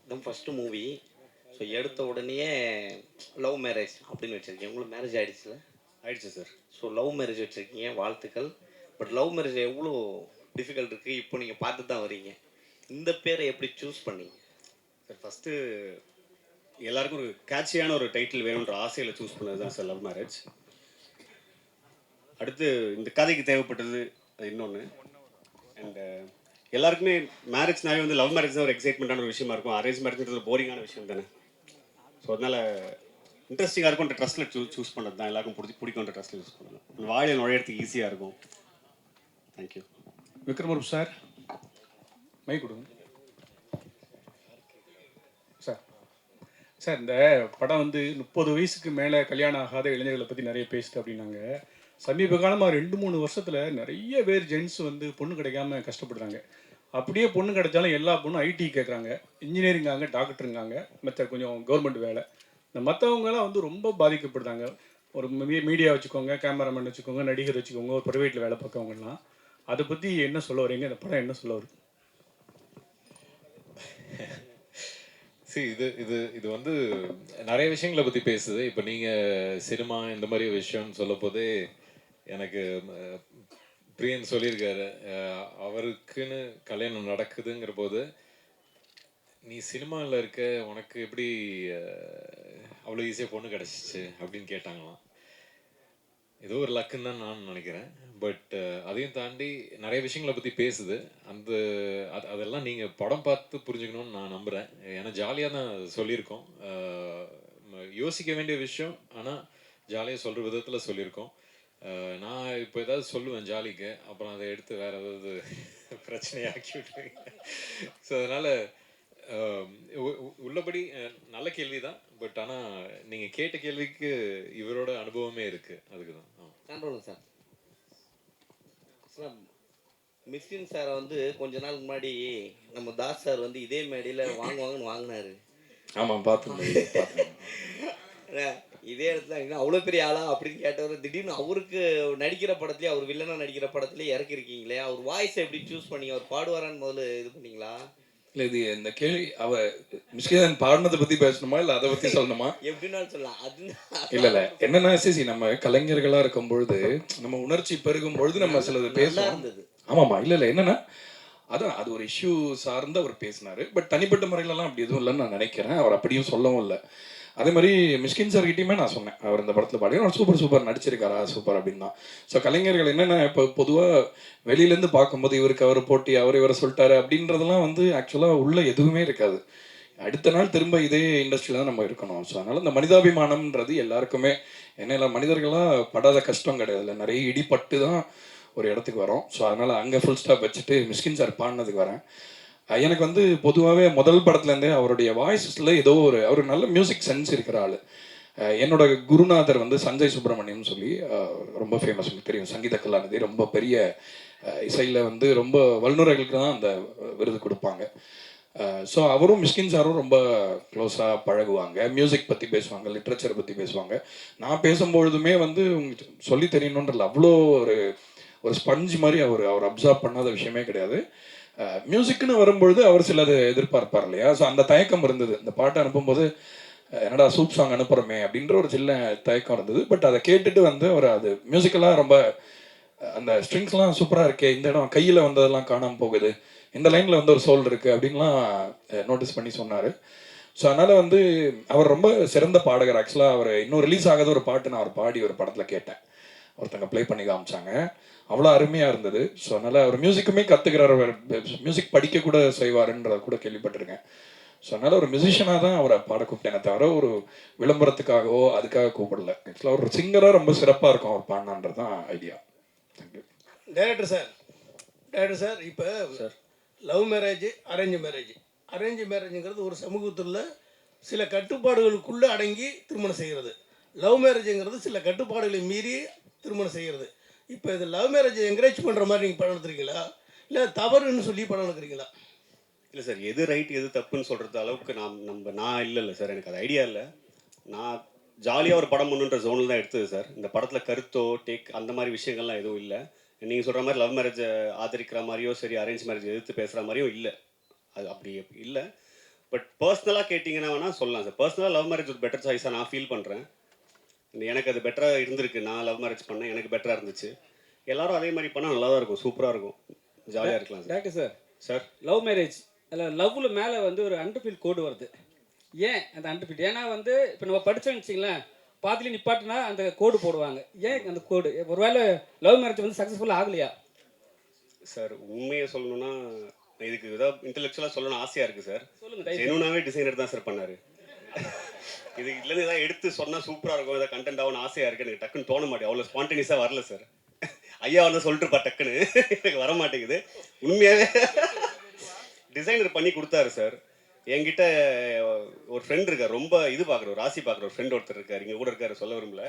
இதுதான் first movie. So எடுத்த உடனேயே லவ் மேரேஜ் அப்படின்னு வச்சுருக்கீங்க. உங்களுக்கு மேரேஜ் ஆகிடுச்சுல? ஆயிடுச்சு சார். ஸோ லவ் மேரேஜ் வச்சுருக்கீங்க, வாழ்த்துக்கள். பட் லவ் மேரேஜ் எவ்வளோ டிஃபிகல்ட் இருக்குது இப்போ நீங்கள் பார்த்து தான் வரீங்க. இந்த பேரை எப்படி சூஸ் பண்ணீங்க? சார் ஃபஸ்ட்டு எல்லாருக்கும் ஒரு கேட்சியான ஒரு டைட்டில் வேணுன்ற ஆசையில் சூஸ் பண்ணது தான் சார் லவ் மேரேஜ். அடுத்து இந்த கதைக்கு தேவைப்பட்டது அது இன்னொன்று. அண்டு எல்லாருக்குமே மேரேஜ்னாவே வந்து லவ் மேரேஜ் தான் ஒரு எக்ஸைட்மெண்ட்டான ஒரு விஷயமா இருக்கும். அரேஞ்ச் மேரேஜ்ன்றது போரிங்கான விஷயம் தானே. ஸோ அதனால் இன்ட்ரெஸ்டிங்காக இருக்கும்ன்ற ட்ரஸ்ட்டில் சூஸ் பண்ணது தான் எல்லாருக்கும் பிடிக்கும்ன்ற ட்ரஸ்ட்டில் யூஸ் பண்ணலாம். வாழையில் நுழையிறதுக்கு ஈஸியாக இருக்கும். தேங்க்யூ. விக்ரமரூப் சார், மை கொடுங்க சார். சார், இந்த படம் வந்து 30 வயசுக்கு மேலே கல்யாணம் ஆகாத இளைஞர்களை பற்றி நிறைய பேசுது அப்படின்னாங்க. சமீப காலமாக 2-3 வருஷத்தில் நிறைய பேர் ஜென்ஸ் வந்து பொண்ணு கிடைக்காம கஷ்டப்படுறாங்க. அப்படியே பொண்ணு கிடைச்சாலும் எல்லா பொண்ணும் ஐடி கேட்குறாங்க, இன்ஜினியரிங்காங்க, டாக்டருங்காங்க, மற்ற கொஞ்சம் கவர்மெண்ட் வேலை. இந்த மற்றவங்களாம் வந்து ரொம்ப பாதிக்கப்படுறாங்க. ஒரு மீடியா வச்சுக்கோங்க, கேமராமேன் வச்சுக்கோங்க, நடிகர் வச்சுக்கோங்க, ஒரு ப்ரைவேட்டில் வேலை பார்க்கவங்கலாம். அதை பற்றி என்ன சொல்ல வரீங்க? இந்த படம் என்ன சொல்ல வருது? இது இது இது வந்து நிறைய விஷயங்களை பற்றி பேசுது. இப்போ நீங்கள் சினிமா இந்த மாதிரி விஷயம்னு சொல்ல போதே எனக்கு பிரியன் சொல்லியிருக்காரு, அவருக்குன்னு கல்யாணம் நடக்குதுங்கிற போது நீ சினிமாவில் இருக்க, உனக்கு எப்படி அவ்வளோ ஈஸியாக பொண்ணு கிடச்சிச்சு அப்படின்னு கேட்டாங்களாம். ஏதோ ஒரு லக்குன்னு தான் நான் நினைக்கிறேன். பட் அதையும் தாண்டி நிறைய விஷயங்களை பற்றி பேசுது. அந்த அதெல்லாம் நீங்கள் படம் பார்த்து புரிஞ்சுக்கணும்னு நான் நம்புகிறேன். ஏன்னா ஜாலியாக தான் சொல்லியிருக்கோம். யோசிக்க வேண்டிய விஷயம், ஆனால் ஜாலியாக சொல்கிற விதத்தில் சொல்லியிருக்கோம். நான் இப்போ ஏதாவது சொல்லுவேன் ஜாலிக்கு, அப்புறம் அதை எடுத்து வேறு ஏதாவது பிரச்சனையாக்கி விட்டுருவீங்க. ஸோ அதனால் உள்ளபடி நல்ல கேள்வி தான். பட் ஆனால் நீங்கள் கேட்ட கேள்விக்கு இவரோட அனுபவமே இருக்குது. அதுக்கு தான் சார். மிஸ்கின் சாரை வந்து கொஞ்ச நாள் முன்னாடி நம்ம தாஸ் சார் வந்து இதே மேடையில் வாங்குவாங்கன்னு வாங்கினாரு. ஆமாம், பார்த்துருந்தேன். இதே இடத்துல அவ்வளோ பெரிய ஆளா அப்படின்னு கேட்டவர், திடீர்னு அவருக்கு நடிக்கிற படத்துலேயே, அவர் வில்லனாக நடிக்கிற படத்துலேயே இறக்கிருக்கீங்களே, அவர் வாய்ஸை எப்படி சூஸ் பண்ணீங்க? அவர் பாடுவாரான்னு முதல்ல இது பண்ணீங்களா? இல்லை, இது இந்த கேள்வி மிஸ்கின் பாடினதை பற்றி பேசணுமா இல்லை அதை பற்றி சொல்லணுமா? எப்படின்னாலும் சொல்லலாம். அது இல்லை என்னன்னா சிசி, நம்ம கலைஞர்களாக இருக்கும் பொழுது, நம்ம உணர்ச்சி பெருகும் பொழுது நம்ம சிலது பேசலாம் இருந்தது. ஆமாம்மா, இல்லை என்னன்னா அதான் அது ஒரு இஷ்யூ சார்ந்து அவர் பேசினாரு. பட் தனிப்பட்ட முறையிலலாம் அப்படி எதுவும் இல்லைன்னு நான் நினைக்கிறேன். அவர் அப்படியும் சொல்லவும் இல்லை. அதே மாதிரி மிஸ்கின் சார் கிட்டையுமே நான் சொன்னேன், அவர் இந்த படத்தில் பாடி அவர் சூப்பர் நடிச்சிருக்காரா, சூப்பர் அப்படின்னு தான். ஸோ கலைஞர்கள் என்னென்ன இப்போ பொதுவாக வெளியிலேருந்து பார்க்கும்போது இவருக்கு அவர் போட்டி, அவர் இவரை சொல்லிட்டாரு அப்படின்றதெல்லாம் வந்து ஆக்சுவலாக உள்ள எதுவுமே இருக்காது. அடுத்த நாள் திரும்ப இதே இண்டஸ்ட்ரியில் தான் நம்ம இருக்கணும். ஸோ அதனால் இந்த மனிதாபிமானம்ன்றது எல்லாருக்குமே, என்ன மனிதர்களாக படாத கஷ்டம் கிடையாது, இல்லை நிறைய இடிப்பட்டு தான் ஒரு இடத்துக்கு வரோம். ஸோ அதனால் அங்கே ஃபுல் ஸ்டாப் வச்சுட்டு மிஸ்கின் சார் பாடினதுக்கு வரேன். எனக்கு வந்து பொதுவாகவே முதல் படத்துலேருந்தே அவருடைய வாய்ஸில் ஏதோ அவர் நல்ல மியூசிக் சென்ஸ் இருக்கிற ஆள். என்னோட குருநாதர் வந்து சஞ்சய் சுப்பிரமணியம் சொல்லி ரொம்ப ஃபேமஸ், தெரியும், சங்கீத கலாநிதி, ரொம்ப பெரிய இசையில் வந்து ரொம்ப வல்லுநர்களுக்கு தான் அந்த விருது கொடுப்பாங்க. ஸோ அவரும் மிஸ்கின் சாரும் ரொம்ப க்ளோஸாக பழகுவாங்க, மியூசிக் பற்றி பேசுவாங்க, லிட்ரேச்சரை பற்றி பேசுவாங்க. நான் பேசும்பொழுதுமே வந்து உங்களுக்கு சொல்லி தெரியணுன்றல அவ்வளோ ஒரு ஸ்பஞ்ச் மாதிரி அவர் அப்சர்வ் பண்ணாத விஷயமே கிடையாது. மியூசிக்னு வரும்பொழுது அவர் சிலது எதிர்பார்ப்பார் இல்லையா. ஸோ அந்த தயக்கம் இருந்தது. இந்த பாட்டை அனுப்பும்போது என்னடா சூப் சாங் அனுப்புகிறோமே அப்படின்ற ஒரு சின்ன தயக்கம் இருந்தது. பட் அதை கேட்டுட்டு வந்து அவர் அது மியூசிக்கெல்லாம் ரொம்ப அந்த ஸ்ட்ரிங்ஸ்லாம் சூப்பராக இருக்கே, இந்த இடம் கையில் வந்ததெல்லாம் காணாமல் போகுது, இந்த லைனில் வந்து ஒரு சோல் இருக்குது அப்படின்லாம் நோட்டீஸ் பண்ணி சொன்னார். ஸோ அதனால் வந்து அவர் ரொம்ப சிறந்த பாடகர். ஆக்சுவலாக அவர் இன்னும் ரிலீஸ் ஆகாத ஒரு பாட்டு நான் அவர் பாடி ஒரு படத்தில் கேட்டேன், ஒருத்தங்க ப்ளே பண்ணி காமிச்சாங்க, அவ்வளோ அருமையாக இருந்தது. ஸோ அதனால் அவர் மியூசிக்குமே கற்றுக்கிறார், மியூசிக் படிக்க கூட செய்வாருன்றத கூட கேள்விப்பட்டிருக்கேன். ஸோ அதனால் ஒரு மியூசிஷியனாக தான் அவரை பாட கூப்பிட்டேனே தவிர ஒரு விளம்பரத்துக்காகவோ அதுக்காக கூப்பிடல. ஆக்சுவலாக ஒரு சிங்கராக ரொம்ப சிறப்பாக இருக்கும் அவர் பாடினான்றது தான் ஐடியா. தேங்க்யூ. டைரக்டர் சார், இப்போ சார் லவ் மேரேஜ், அரேஞ்ச் மேரேஜுங்கிறது ஒரு சமூகத்தில் சில கட்டுப்பாடுகளுக்குள்ளே அடங்கி திருமணம் செய்கிறது. லவ் மேரேஜுங்கிறது சில கட்டுப்பாடுகளை மீறி திருமணம் செய்கிறது. இப்போ இது லவ் மேரேஜை என்கரேஜ் பண்ணுற மாதிரி நீங்கள் படம் எடுத்துறீங்களா, இல்லை தவறுன்னு சொல்லி படம் எடுக்கிறீங்களா? இல்லை சார், எது ரைட் எது தப்புன்னு சொல்கிறது அளவுக்கு நான் இல்லை சார், எனக்கு அது ஐடியா இல்லை. நான் ஜாலியாக ஒரு படம் பண்ணுன்ற ஜோனில் தான் எடுத்தது சார். இந்த படத்தில் கருத்தோ அந்த மாதிரி விஷயங்கள்லாம் எதுவும் இல்லை. நீங்கள் சொல்கிற மாதிரி லவ் மேரேஜை ஆதரிக்கிற மாதிரியோ சரி, அரேஞ்ச் மேரேஜ் எதிர்த்து பேசுகிற மாதிரியோ இல்லை. அது அப்படி இல்லை. பட் பர்சனலாக கேட்டிங்கன்னா வேணால் சொல்லலாம் சார். பர்சனலாக லவ் மேரேஜ் ஒரு பெட்டர் சாய்ஸாக நான் ஃபீல் பண்ணுறேன். எனக்கு அது பெட்டராக இருந்திருக்கு. நான் லவ் மேரேஜ் பண்ணேன், எனக்கு பெட்டராக இருந்துச்சு. எல்லாரும் அதே மாதிரி பண்ணால் நல்லா தான் இருக்கும், சூப்பராக இருக்கும், ஜாலியாக இருக்கலாம் sir. Doctor sir, sir love marriage அதில் லவ்வில் மேலே வந்து ஒரு அண்டர்ஃபீல் கோடு வருது. ஏன் அந்த அண்டர்ஃபீல்? ஏன்னா வந்து இப்போ நம்ம படித்தோம்னு வச்சிங்களேன், பாதியில் நிப்பாட்டினா அந்த கோடு போடுவாங்க. ஏன் அந்த கோடு? ஒருவேளை லவ் மேரேஜ் வந்து சக்ஸஸ்ஃபுல்லாக ஆகலையா? சார் உண்மையை சொல்லணும்னா இதுக்கு ஏதாவது இன்டெலெக்சுவலாக சொல்லணும்னு ஆசையாக இருக்குது சார். சொல்லுங்க. ஜெனுனாவே டிசைனர் தான் சார் பண்ணார். இது இதுலேருந்து ஏதாவது எடுத்து சொன்னால் சூப்பராக இருக்கும், ஏதாவது கண்டென்ட் ஆகணும் ஆசையாக இருக்குது. எனக்கு டக்குன்னு தோண மாட்டேன், அவ்வளோ ஸ்பான்டேனியஸாக வரல சார். ஐயா வந்து சொல்லிட்டுருப்பா டக்குன்னு, எனக்கு வர மாட்டேங்குது. உண்மையாகவே டிசைனர் பண்ணி கொடுத்தாரு சார். என்கிட்ட ஒரு ஃப்ரெண்ட் இருக்கார், ரொம்ப இது பார்க்குற ஒரு ராசி பார்க்குற ஒரு ஃப்ரெண்ட் ஒருத்தர் இருக்கார், இங்கே கூட இருக்கார், சொல்ல விரும்பல.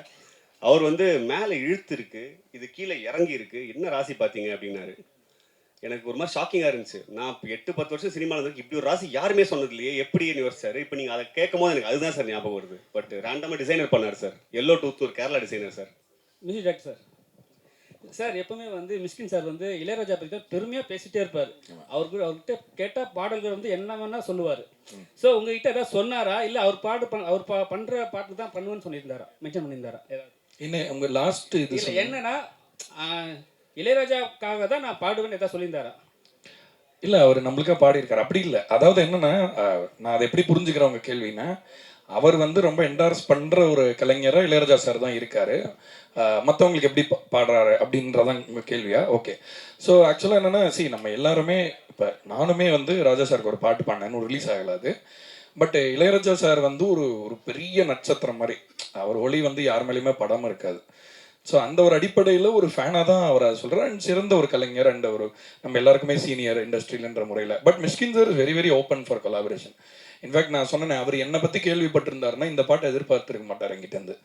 அவர் வந்து மேலே இழுத்து இருக்கு, இது கீழே இறங்கி இருக்கு, என்ன ராசி பார்த்தீங்க அப்படின்னாரு. எனக்கு ஒரு மாதிரி ஷாக்கிங்காக இருந்துச்சு. நான் இப்போ 8-10 வருஷம் சினிமாவில் இருக்கு, இப்படி ஒரு ராசி யாருமே சொன்னது இல்லையே, எப்படின்னு யோசிச்சார். இப்போ நீங்கள் அதை கேட்கும் போது எனக்கு அதுதான் சார் ஞாபகம் வருது. பட் ரேண்டமாக டிசைனர் பண்ணார் சார், எல்லோ டூத், ஒரு Kerala designer sir. Mister doctor sir, sir எப்பவுமே வந்து மிஸ்கின் சார் வந்து இளையராஜா பற்றி தான் பெருமையாக பேசிகிட்டே இருப்பார். அவர்கிட்ட கேட்டால் பாடல்கள் வந்து என்ன வேணால் சொல்லுவார். ஸோ உங்ககிட்ட ஏதாவது சொன்னாரா, இல்லை அவர் பண்ணுற பாட்டு தான் பண்ணுவேன்னு சொல்லியிருந்தாரா, மென்ஷன் பண்ணியிருந்தாரா ஏதாவது? என்ன உங்கள் லாஸ்ட் இது இல்லை என்னன்னா இளையராஜாவுக்காக தான் நான் பாடுவேன்னு ஏதாவது சொல்லியிருந்தாரா? இல்லை, அவர் நம்மளுக்கா பாடியிருக்காரு. அப்படி இல்லை. அதாவது என்னன்னா, நான் அதை எப்படி புரிஞ்சுக்கிறேன் உங்கள் கேள்வின்னா, அவர் வந்து ரொம்ப என்டார்ஸ் பண்ணுற ஒரு கலைஞராக இளையராஜா சார் தான் இருக்காரு. மற்றவங்களுக்கு எப்படி பாடுறாரு அப்படின்றதான் உங்கள் கேள்வியா? ஓகே. ஸோ ஆக்சுவலாக என்னென்னா, நம்ம எல்லாருமே இப்போ நானுமே வந்து ராஜா சாருக்கு ஒரு பாட்டு பாடினேன்னு ரிலீஸ் ஆகலாது. பட் இளையராஜா சார் வந்து ஒரு ஒரு பெரிய நட்சத்திரம் மாதிரி, அவர் ஒளி வந்து யார் மேலேயுமே படாமல் இருக்காது. ஸோ அந்த ஒரு அடிப்படையில் ஒரு ஃபேனாக தான் அவர் அதை சொல்கிறார். அண்ட் சிறந்த ஒரு கலைஞர் அண்ட் ஒரு நம்ம எல்லாருக்குமே சீனியர் இண்டஸ்ட்ரியில்ன்ற முறையில். But Mysskin sir is very very open for collaboration. In fact நான் சொன்னேன், அவர் என்னை பற்றி கேள்விப்பட்டிருந்தாருன்னா இந்த பாட்டை எதிர்பார்த்துருக்க மாட்டார் என்கிட்டேருந்து.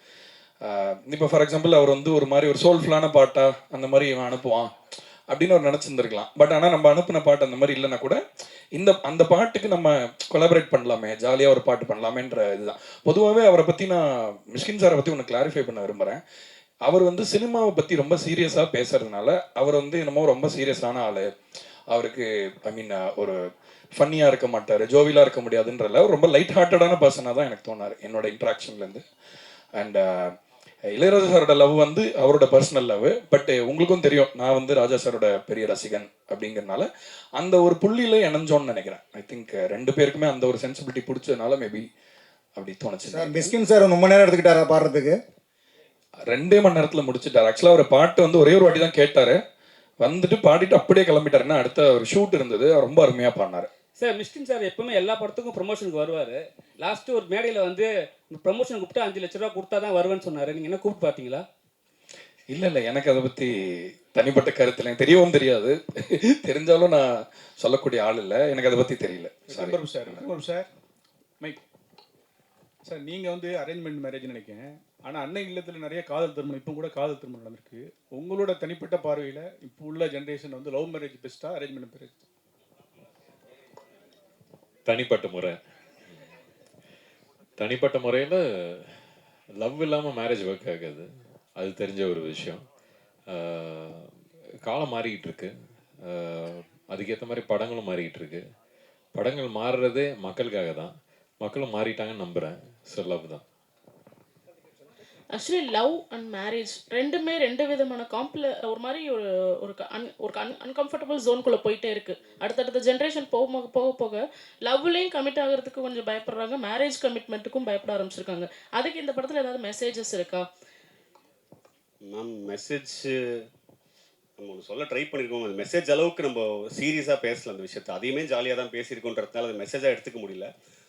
இப்போ ஃபார் எக்ஸாம்பிள் அவர் வந்து ஒரு மாதிரி ஒரு சோல்ஃபுல்லான பாட்டா அந்த மாதிரி இவன் அனுப்புவான் அப்படின்னு அவர் நினச்சிருந்துருக்கலாம். பட் ஆனால் நம்ம அனுப்பின பாட்டு அந்த மாதிரி இல்லைன்னா கூட அந்த பாட்டுக்கு நம்ம கொலாபரேட் பண்ணலாமே, ஜாலியாக ஒரு பாட்டு பண்ணலாமேன்ற இதுதான். பொதுவாகவே அவரை பற்றி நான் மிஷ்கின் சாரை பற்றி ஒன்று கிளாரிஃபை பண்ண விரும்புகிறேன். அவர் வந்து சினிமாவை பற்றி ரொம்ப சீரியஸாக பேசுறதுனால அவர் வந்து என்னமோ ரொம்ப சீரியஸான ஆள், அவருக்கு ஐ மீன் ஒரு ஃபன்னியாக இருக்க மாட்டார், ஜோவிலாக இருக்க முடியாதுன்றல ரொம்ப லைட் ஹார்ட்டடான பர்சனாக தான் எனக்கு தோணார் என்னோட இன்ட்ராக்ஷன்லேருந்து. அண்ட் இளையராஜா சாரோட லவ் வந்து அவரோட பர்சனல் லவ். பட் உங்களுக்கும் தெரியும், நான் வந்து ராஜா சாரோட பெரிய ரசிகன் அப்படிங்கிறதுனால அந்த ஒரு புள்ளியில் இணைஞ்சோன்னு நினைக்கிறேன். ஐ திங்க் ரெண்டு பேருக்குமே அந்த ஒரு சென்சிபிலிட்டி பிடிச்சதுனால மேபி அப்படி தோணுச்சு. சார் மிஸ்கின் சார் ரொம்ப நேரம் எடுத்துக்கிட்டாரா பாடுறதுக்கு? 2 மணி நேரத்தில் முடிச்சுட்டார். ஆக்சுவலாக அவர் பாட்டு வந்து ஒரே ஒரு வாட்டி தான் கேட்டார், வந்துட்டு பாடிட்டு அப்படியே கிளம்பிட்டாருன்னா அடுத்த ஒரு ஷூட் இருந்தது, ரொம்ப அருமையாக பாடினார். சார் மிஷ்கின் சார் எப்பவுமே எல்லா படத்துக்கும் ப்ரொமோஷனுக்கு வருவார். லாஸ்ட்டு ஒரு மேடையில் வந்து ப்ரொமோஷன் கூப்பிட்டு 5 லட்ச ரூபா கொடுத்தா தான் வருவேன்னு சொன்னார். நீங்கள் என்ன கூப்பிட்டு பார்த்தீங்களா? இல்லை, எனக்கு அதை பற்றி தனிப்பட்ட கருத்து எனக்கு தெரியவும் தெரியாது. தெரிஞ்சாலும் நான் சொல்லக்கூடிய ஆள் இல்லை, எனக்கு அதை பற்றி தெரியல. சார் மைக் சார், நீங்கள் வந்து அரேஞ்ச்மெண்ட் மேரேஜ் நினைக்கிறேன். ஆனால் அன்னை இல்லத்தில் நிறைய காதல் திருமணம், இப்போ கூட காதல் திருமணம் நடந்திருக்கு. உங்களோட தனிப்பட்ட பார்வையில் இப்போ உள்ள ஜென்ரேஷன் வந்து லவ் மேரேஜ் பெஸ்ட்டா, அரேஞ்ச்மெண்ட் மேரேஜ்? தனிப்பட்ட முறையில் லவ் இல்லாமல் மேரேஜ் ஒர்க் ஆகாது, அது தெரிஞ்ச ஒரு விஷயம். காலம் மாறிக்கிட்டு இருக்கு, அதுக்கேற்ற மாதிரி படங்களும் மாறிக்கிட்டு இருக்கு. படங்கள் மாறுறதே மக்களுக்காக தான், மக்களும் மாறிட்டாங்கன்னு நம்புகிறேன். ஸோ லவ் தான். ஆக்சுவலி லவ் அண்ட் மேரேஜ் ரெண்டுமே 2 விதமான ஒரு மாதிரி ஒரு அன்கம்ஃபர்டபுள் ஜோனுக்குள்ளே போயிட்டே இருக்குது. அடுத்தடுத்த ஜென்ரேஷன் போக போக லவ்லேயும் கமிட் ஆகிறதுக்கு கொஞ்சம் பயப்படுறாங்க, மேரேஜ் கமிட்மெண்ட்டுக்கும் பயப்பட ஆரம்பிச்சிருக்காங்க. அதுக்கு இந்த படத்தில் ஏதாவது மெசேஜஸ் இருக்கா மேம்? மெசேஜ் நம்ம ஒன்று சொல்ல ட்ரை பண்ணியிருக்கோம். அந்த மெசேஜ் அளவுக்கு நம்ம சீரியஸாக பேசலாம் அந்த விஷயத்தை, அதையுமே ஜாலியாக தான் பேசியிருக்கோன்றதுனால அது மெசேஜாக எடுத்துக்க முடியல.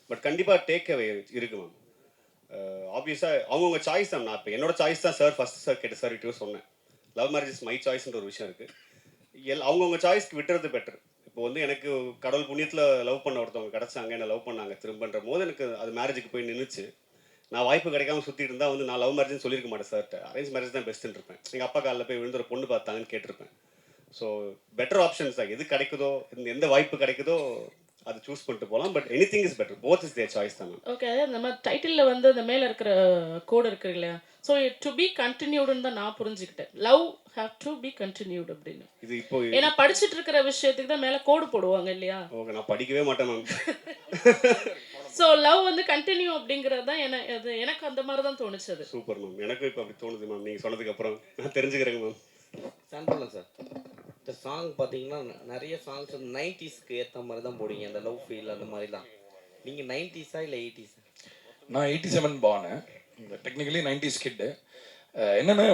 பட் கண்டிப்பாக டேக் அவே இருக்குது மேம். ஆப்வியஸாக அவங்கவுங்க சாய்ஸ் தான். நான் இப்போ என்னோட சாய்ஸ் தான் சார் ஃபஸ்ட் சார் கேட்ட சார் கிட்டே சொன்னேன். லவ் மேரேஜ் இஸ் மை சாய்ஸ்ன்ற ஒரு விஷயம் இருக்குது. அவங்கவுங்க சாய்ஸ்க்கு விட்டுறது பெட்டர். இப்போ வந்து எனக்கு கடவுள் புண்ணியத்தில் லவ் பண்ண ஒருத்தவங்க கிடச்சாங்க, என்ன லவ் பண்ணாங்க திரும்பன்ற போது எனக்கு அது மேரேஜுக்கு போய் நின்றுச்சு. நான் வாய்ப்பு கிடைக்காம சுற்றிட்டு இருந்தால் வந்து நான் லவ் மேரேஜ்னு சொல்லியிருக்க மாட்டேன் சார்ட்ட, அரேஞ்ச் மேரேஜ் தான் பெஸ்ட்டுன்னு இருப்பேன். எங்கள் அப்பா காலில் போய் விழுந்து ஒரு பொண்ணு பார்த்தாங்கன்னு கேட்டிருப்பேன். ஸோ பெட்டர் ஆப்ஷன்ஸ் தான், எது கிடைக்குதோ, எந்த வாய்ப்பு கிடைக்குதோ அது சூஸ் பண்ணிட்டு போகலாம். But anything is better. Both is there choice தான் மேம். ஓகே, நம்ம டைட்டிலில் வந்து அந்த மேலே இருக்கிற கோடு இருக்கு இல்லையா, ஸோ டு பி கண்டினியூடுன்னு தான் நான் புரிஞ்சுக்கிட்டேன். Love have to be continued அப்படின்னு. இது இப்போ ஏன்னா படிச்சுட்டு இருக்கிற விஷயத்துக்கு தான் மேலே கோடு போடுவாங்க இல்லையா. ஓகே, நான் படிக்கவே மாட்டேன் மேம். ஸோ லவ் வந்து கண்டினியூ அப்படிங்கிறது தான் எனக்கு அந்த மாதிரி தான் தோணுச்சது. Super ma'am. எனக்கும் இப்போ அப்படி தோணுது மேம். நீங்கள் சொன்னதுக்கு அப்புறம் நான் தெரிஞ்சுக்கிறேங்க மேம். சாம்பிள் சார், இந்த சாங் பார்த்தீங்கன்னா நிறைய சாங்ஸ் வந்து 90ஸ்க்கு ஏற்ற மாதிரி தான் போடுங்க, அந்த லவ் ஃபீல் அந்த மாதிரி தான். நீங்கள் 90ஸா இல்லை 80ஸா? நான் 87 பானு, டெக்னிக்கலி 90s கிட்டு. என்னென்னா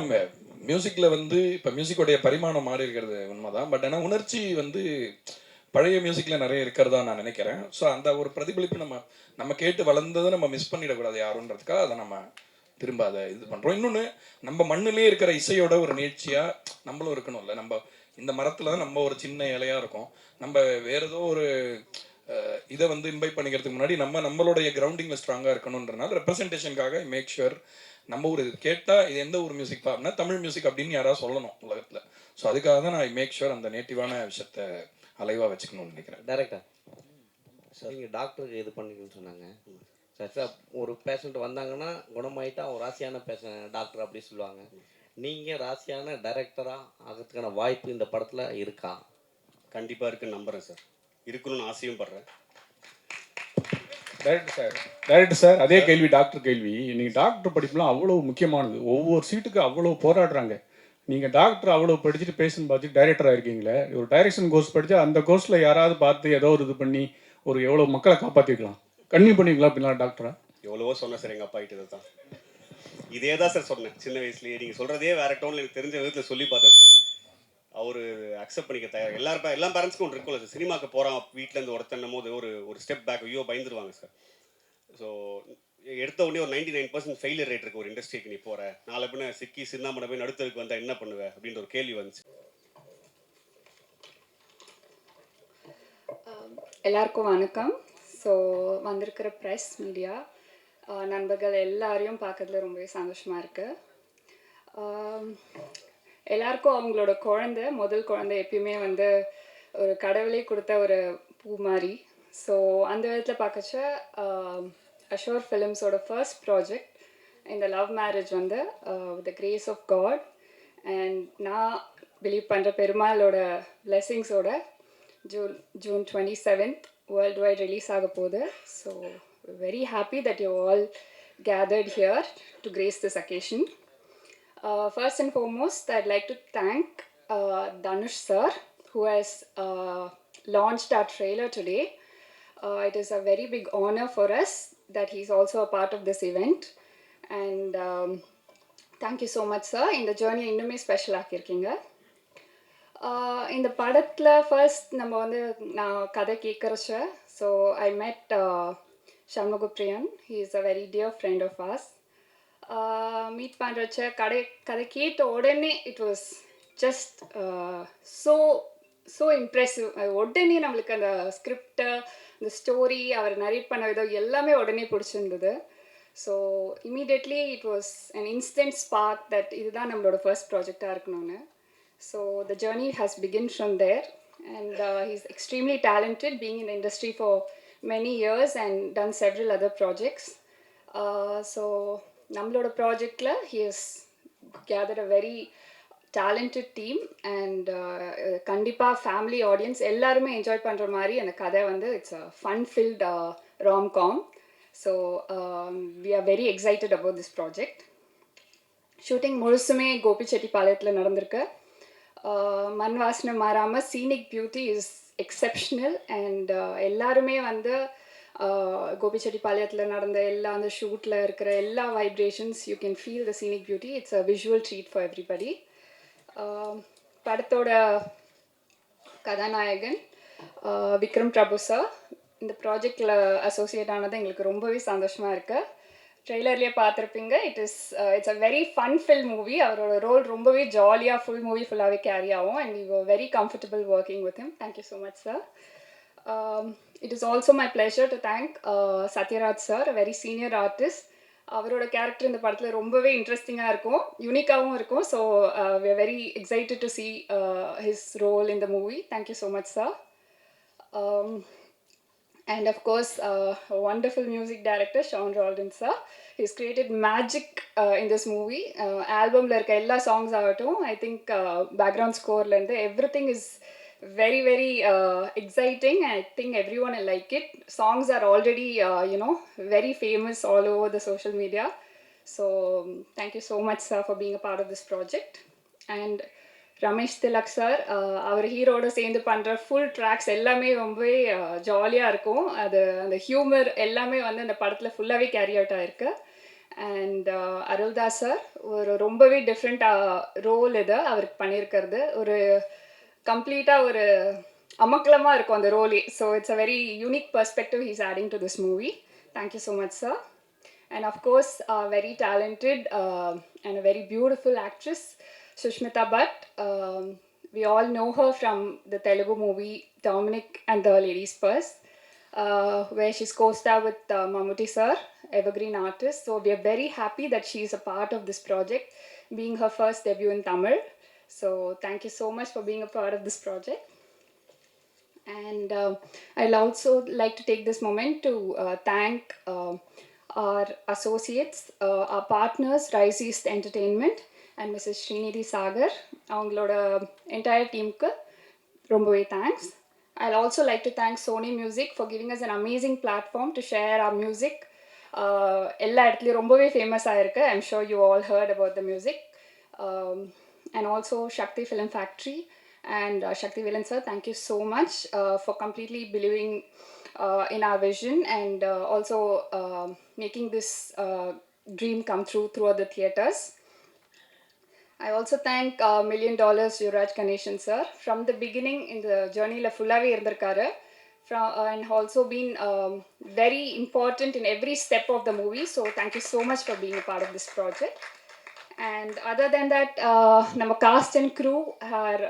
மியூசிக்கில் வந்து இப்போ மியூசிக்கோடைய பரிமாணம் மாறி இருக்கிறது உண்மைதான். பட் ஆனால் உணர்ச்சி வந்து பழைய மியூசிக்கில் நிறைய இருக்கிறதா நான் நினைக்கிறேன். ஸோ அந்த ஒரு பிரதிபலிப்பு நம்ம கேட்டு வளர்ந்ததை நம்ம மிஸ் பண்ணிடக்கூடாது யாருன்றதுக்காக அதை நம்ம திரும்ப அதை இது பண்ணுறோம். இன்னொன்று, நம்ம மண்ணிலே இருக்கிற இசையோட ஒரு நீட்சியாக நம்மளும் இருக்கணும்ல. நம்ம இந்த மரத்தில் தான் நம்ம ஒரு சின்ன இலையாக இருக்கும். நம்ம வேறு ஏதோ ஒரு இதை வந்து இன்வைட் பண்ணிக்கிறதுக்கு முன்னாடி நம்மளுடைய கிரவுண்டிங்கில் ஸ்ட்ராங்காக இருக்கணுன்றனால ரெப்ரசன்டேஷனுக்காக மேக் ஷுர் நம்ம ஒரு கேட்டால் இது எந்த ஒரு மியூசிக் அப்படின்னா தமிழ் மியூசிக் அப்படின்னு யாராவது சொல்லணும் உலகத்தில். ஸோ அதுக்காக தான் நான் மேக் ஷுர் அந்த நேட்டிவான விஷயத்தை அலைவாக வச்சுக்கணும்னு நினைக்கிறேன். டேரக்டர் சார், நீங்கள் டாக்டருக்கு இது பண்ணிக்கணும்னு சொன்னாங்க சார். சார், ஒரு பேஷண்ட் வந்தாங்கன்னா குணமாயிட்டா ஒரு ராசியான டாக்டர் அப்படி சொல்லுவாங்க. நீங்கள் ராசியான டைரக்டராக ஆகிறதுக்கான வாய்ப்பு இந்த படத்தில் இருக்கா? கண்டிப்பாக இருக்குன்னு நம்புகிறேன் சார். இருக்கணும்னு ஆசையும் படுறேன். டைரக்டர் சார், அதே கேள்வி டாக்டர் கேள்வி. நீங்கள் டாக்டர் படிப்புலாம் அவ்வளோ முக்கியமானது. ஒவ்வொரு சீட்டுக்கு அவ்வளோ போராடுறாங்க. நீங்கள் டாக்டர் அவ்வளோ படிச்சுட்டு பேஷண்ட் பார்த்துட்டு டைரக்டராக இருக்கீங்களே. ஒரு டைரக்ஷன் கோர்ஸ் படித்தா அந்த கோர்ஸில் யாராவது பார்த்து ஏதோ ஒரு இது பண்ணி ஒரு எவ்வளோ மக்களை காப்பாற்றிக்கலாம், கன்னியூ பண்ணிக்கலாம் அப்படிலாம் டாக்டரா? எவ்வளவோ சொன்னேன் சார் எங்கள் அப்பா கிட்ட தான். இதே தான் சார் சொன்னேன் சின்ன வயசுலேயே. நீங்கள் சொல்கிறதே வேறு டோனில் எனக்கு தெரிஞ்ச விதத்தில் சொல்லி பார்த்தேன் சார். அவர் அக்செப்ட் பண்ணிக்க தயார். எல்லா பேரண்ட்ஸ்க்கும் ஒன்று இருக்கும்ல சார். சினிமாவுக்கு போகிறான் வீட்டிலேருந்து ஒருத்தன்னும் போது ஒரு ஸ்டெப் பேக் ஐயோ பயந்துருவாங்க சார். ஸோ எடுத்த உடனே ஒரு 99% ஃபெயிலியர் ரேட் இருக்குது ஒரு இண்டஸ்ட்ரிக்கு. நீ போகிற நாளை பின்ன சிக்கி சின்னாமனை போய் நடுத்தருக்கு வந்தால் என்ன பண்ணுவேன் அப்படின்ற ஒரு கேள்வி வந்துச்சு. எல்லாருக்கும் வணக்கம். ஸோ வந்திருக்கிற ப்ரெஸ் மீடியா நண்பர்கள் எல்லாரையும் பார்க்கறதுல ரொம்பவே சந்தோஷமாக இருக்குது. எல்லாருக்கும் அவங்களோட முதல் குழந்தை எப்பயுமே வந்து ஒரு கடவுளே கொடுத்த ஒரு பூ மாதிரி. ஸோ அந்த விதத்தில் பார்க்கச்ச அஷோர் ஃபிலிம்ஸோட ஃபர்ஸ்ட் ப்ராஜெக்ட் இந்த லவ் மேரேஜ் வந்து with the grace of god and நான் பிலீவ் பண்ணுற பெருமாளோட பிளெஸிங்ஸோட June 27th world wide release ஆக போகுது. So very happy that you all gathered here to grace this occasion. First and foremost, I'd like to thank Dhanush sir, who has launched our trailer today. It is a very big honor for us that he's also a part of this event. And thank you so much, sir. In the journey, இன்னுமே special ஆக்கியிருக்கீங்க. இந்த படத்தில் first நம்ம வந்து நான் கதை கேட்குறச்ச so I மெட் Shanmugapriyan. He is a very dear friend of ours. Meet பண்ணுறச்ச கதை கேட்ட உடனே it was just so impressive. உடனே நம்மளுக்கு அந்த ஸ்கிரிப்டு, அந்த ஸ்டோரி, அவர் நரேட் பண்ண விதம் எல்லாமே உடனே பிடிச்சிருந்தது. So immediately it was an instant spark that இதுதான் நம்மளோட ஃபர்ஸ்ட் ப்ராஜெக்டாக இருக்கணும்னு. So the journey has begin from there and he is extremely talented, being in the industry for many years and done several other projects. So நம்மளோட ப்ராஜெக்டில் he has gathered a very talented team and கண்டிப்பாக family audience எல்லாருமே enjoy பண்ணுற மாதிரி அந்த கதை வந்து it's a fun filled rom-com. So we are very excited about this project. Shooting முழுசுமே கோபிச்செட்டிப்பாளையத்தில் நடந்திருக்கு. மண் வாசனை மாறாமல் scenic beauty is exceptional and எல்லாருமே வந்து கோபிச்செட்டிப்பாளையத்தில் நடந்த எல்லா அந்த ஷூட்டில் இருக்கிற எல்லா vibrations you can feel the scenic beauty. It's a visual treat for everybody. படத்தோட கதாநாயகன் விக்ரம் பிரபு சார் இந்த ப்ராஜெக்டில் அசோசியேட் ஆனது எங்களுக்கு ரொம்பவே சந்தோஷமாக இருக்குது. ட்ரெய்லர்லேயே பார்த்துருப்பீங்க. It's a very fun fill movie. அவரோட ரோல் ரொம்பவே ஜாலியாக ஃபுல் மூவி ஃபுல்லாகவே கேரி ஆகும் and we were very comfortable working with him. Thank you so much sir. It is also my pleasure to thank Sathyaraj sir, a very senior artist. அவரோட character இந்த படத்தில் ரொம்பவே இன்ட்ரெஸ்டிங்காக இருக்கும், யூனிக்காகவும் இருக்கும். So we are very excited to see his role in the movie. Thank you so much, sir. And of course, a wonderful music director, Sean Roldan sir. He's created magic in this movie. Album la irka ella songs avattum, I think background score la irundhu everything is very very exciting. I think everyone will like it. Songs are already very famous all over the social media. So thank you so much sir for being a part of this project. And Ramesh Tilak sir அவர் ஹீரோட சேர்ந்து பண்ணுற full tracks எல்லாமே ரொம்பவே ஜாலியாக இருக்கும். அது அந்த ஹியூமர் எல்லாமே வந்து அந்த படத்தில் ஃபுல்லாகவே கேரி அவுட் ஆகிருக்கு. அண்ட் அருள்தாஸ் சார் ஒரு ரொம்பவே டிஃப்ரெண்ட் ரோல் இது அவருக்கு பண்ணியிருக்கிறது. ஒரு கம்ப்ளீட்டாக ஒரு அமக்கலமாக இருக்கும் அந்த ரோலே. So it's a very unique perspective he's adding to this movie. Thank you so much sir. And of course, very talented and a very beautiful actress, Sushmita Bhatt. We all know her from the Telugu movie Dominic and the Ladies Purse, where she's co-starred with Mammootty sir, evergreen artist. So we are very happy that she is a part of this project, being her first debut in Tamil. So thank you so much for being a part of this project. And I'll also like to take this moment to thank our associates, our partners, Rise East Entertainment and Mrs. Srinidhi Sagar. அவங்களோட entire teamக்கு ரொம்பவே thanks. I'll also like to thank Sony Music for giving us an amazing platform to share our music. எல்லா இடத்துலையும் ரொம்பவே famous ஆயிருக்கு. I'm sure you all heard about the music. And also Shakti Film Factory and Shakti Villain sir, thank you so much for completely believing in our vision and also making this dream come true throughout the theatres. I also thank $1 million Yuvraj Ganeshan sir. From the beginning in the journey la fullave irundirkaru and also been very important in every step of the movie. So thank you so much for being a part of this project. And other than that, நம்ம cast and crew are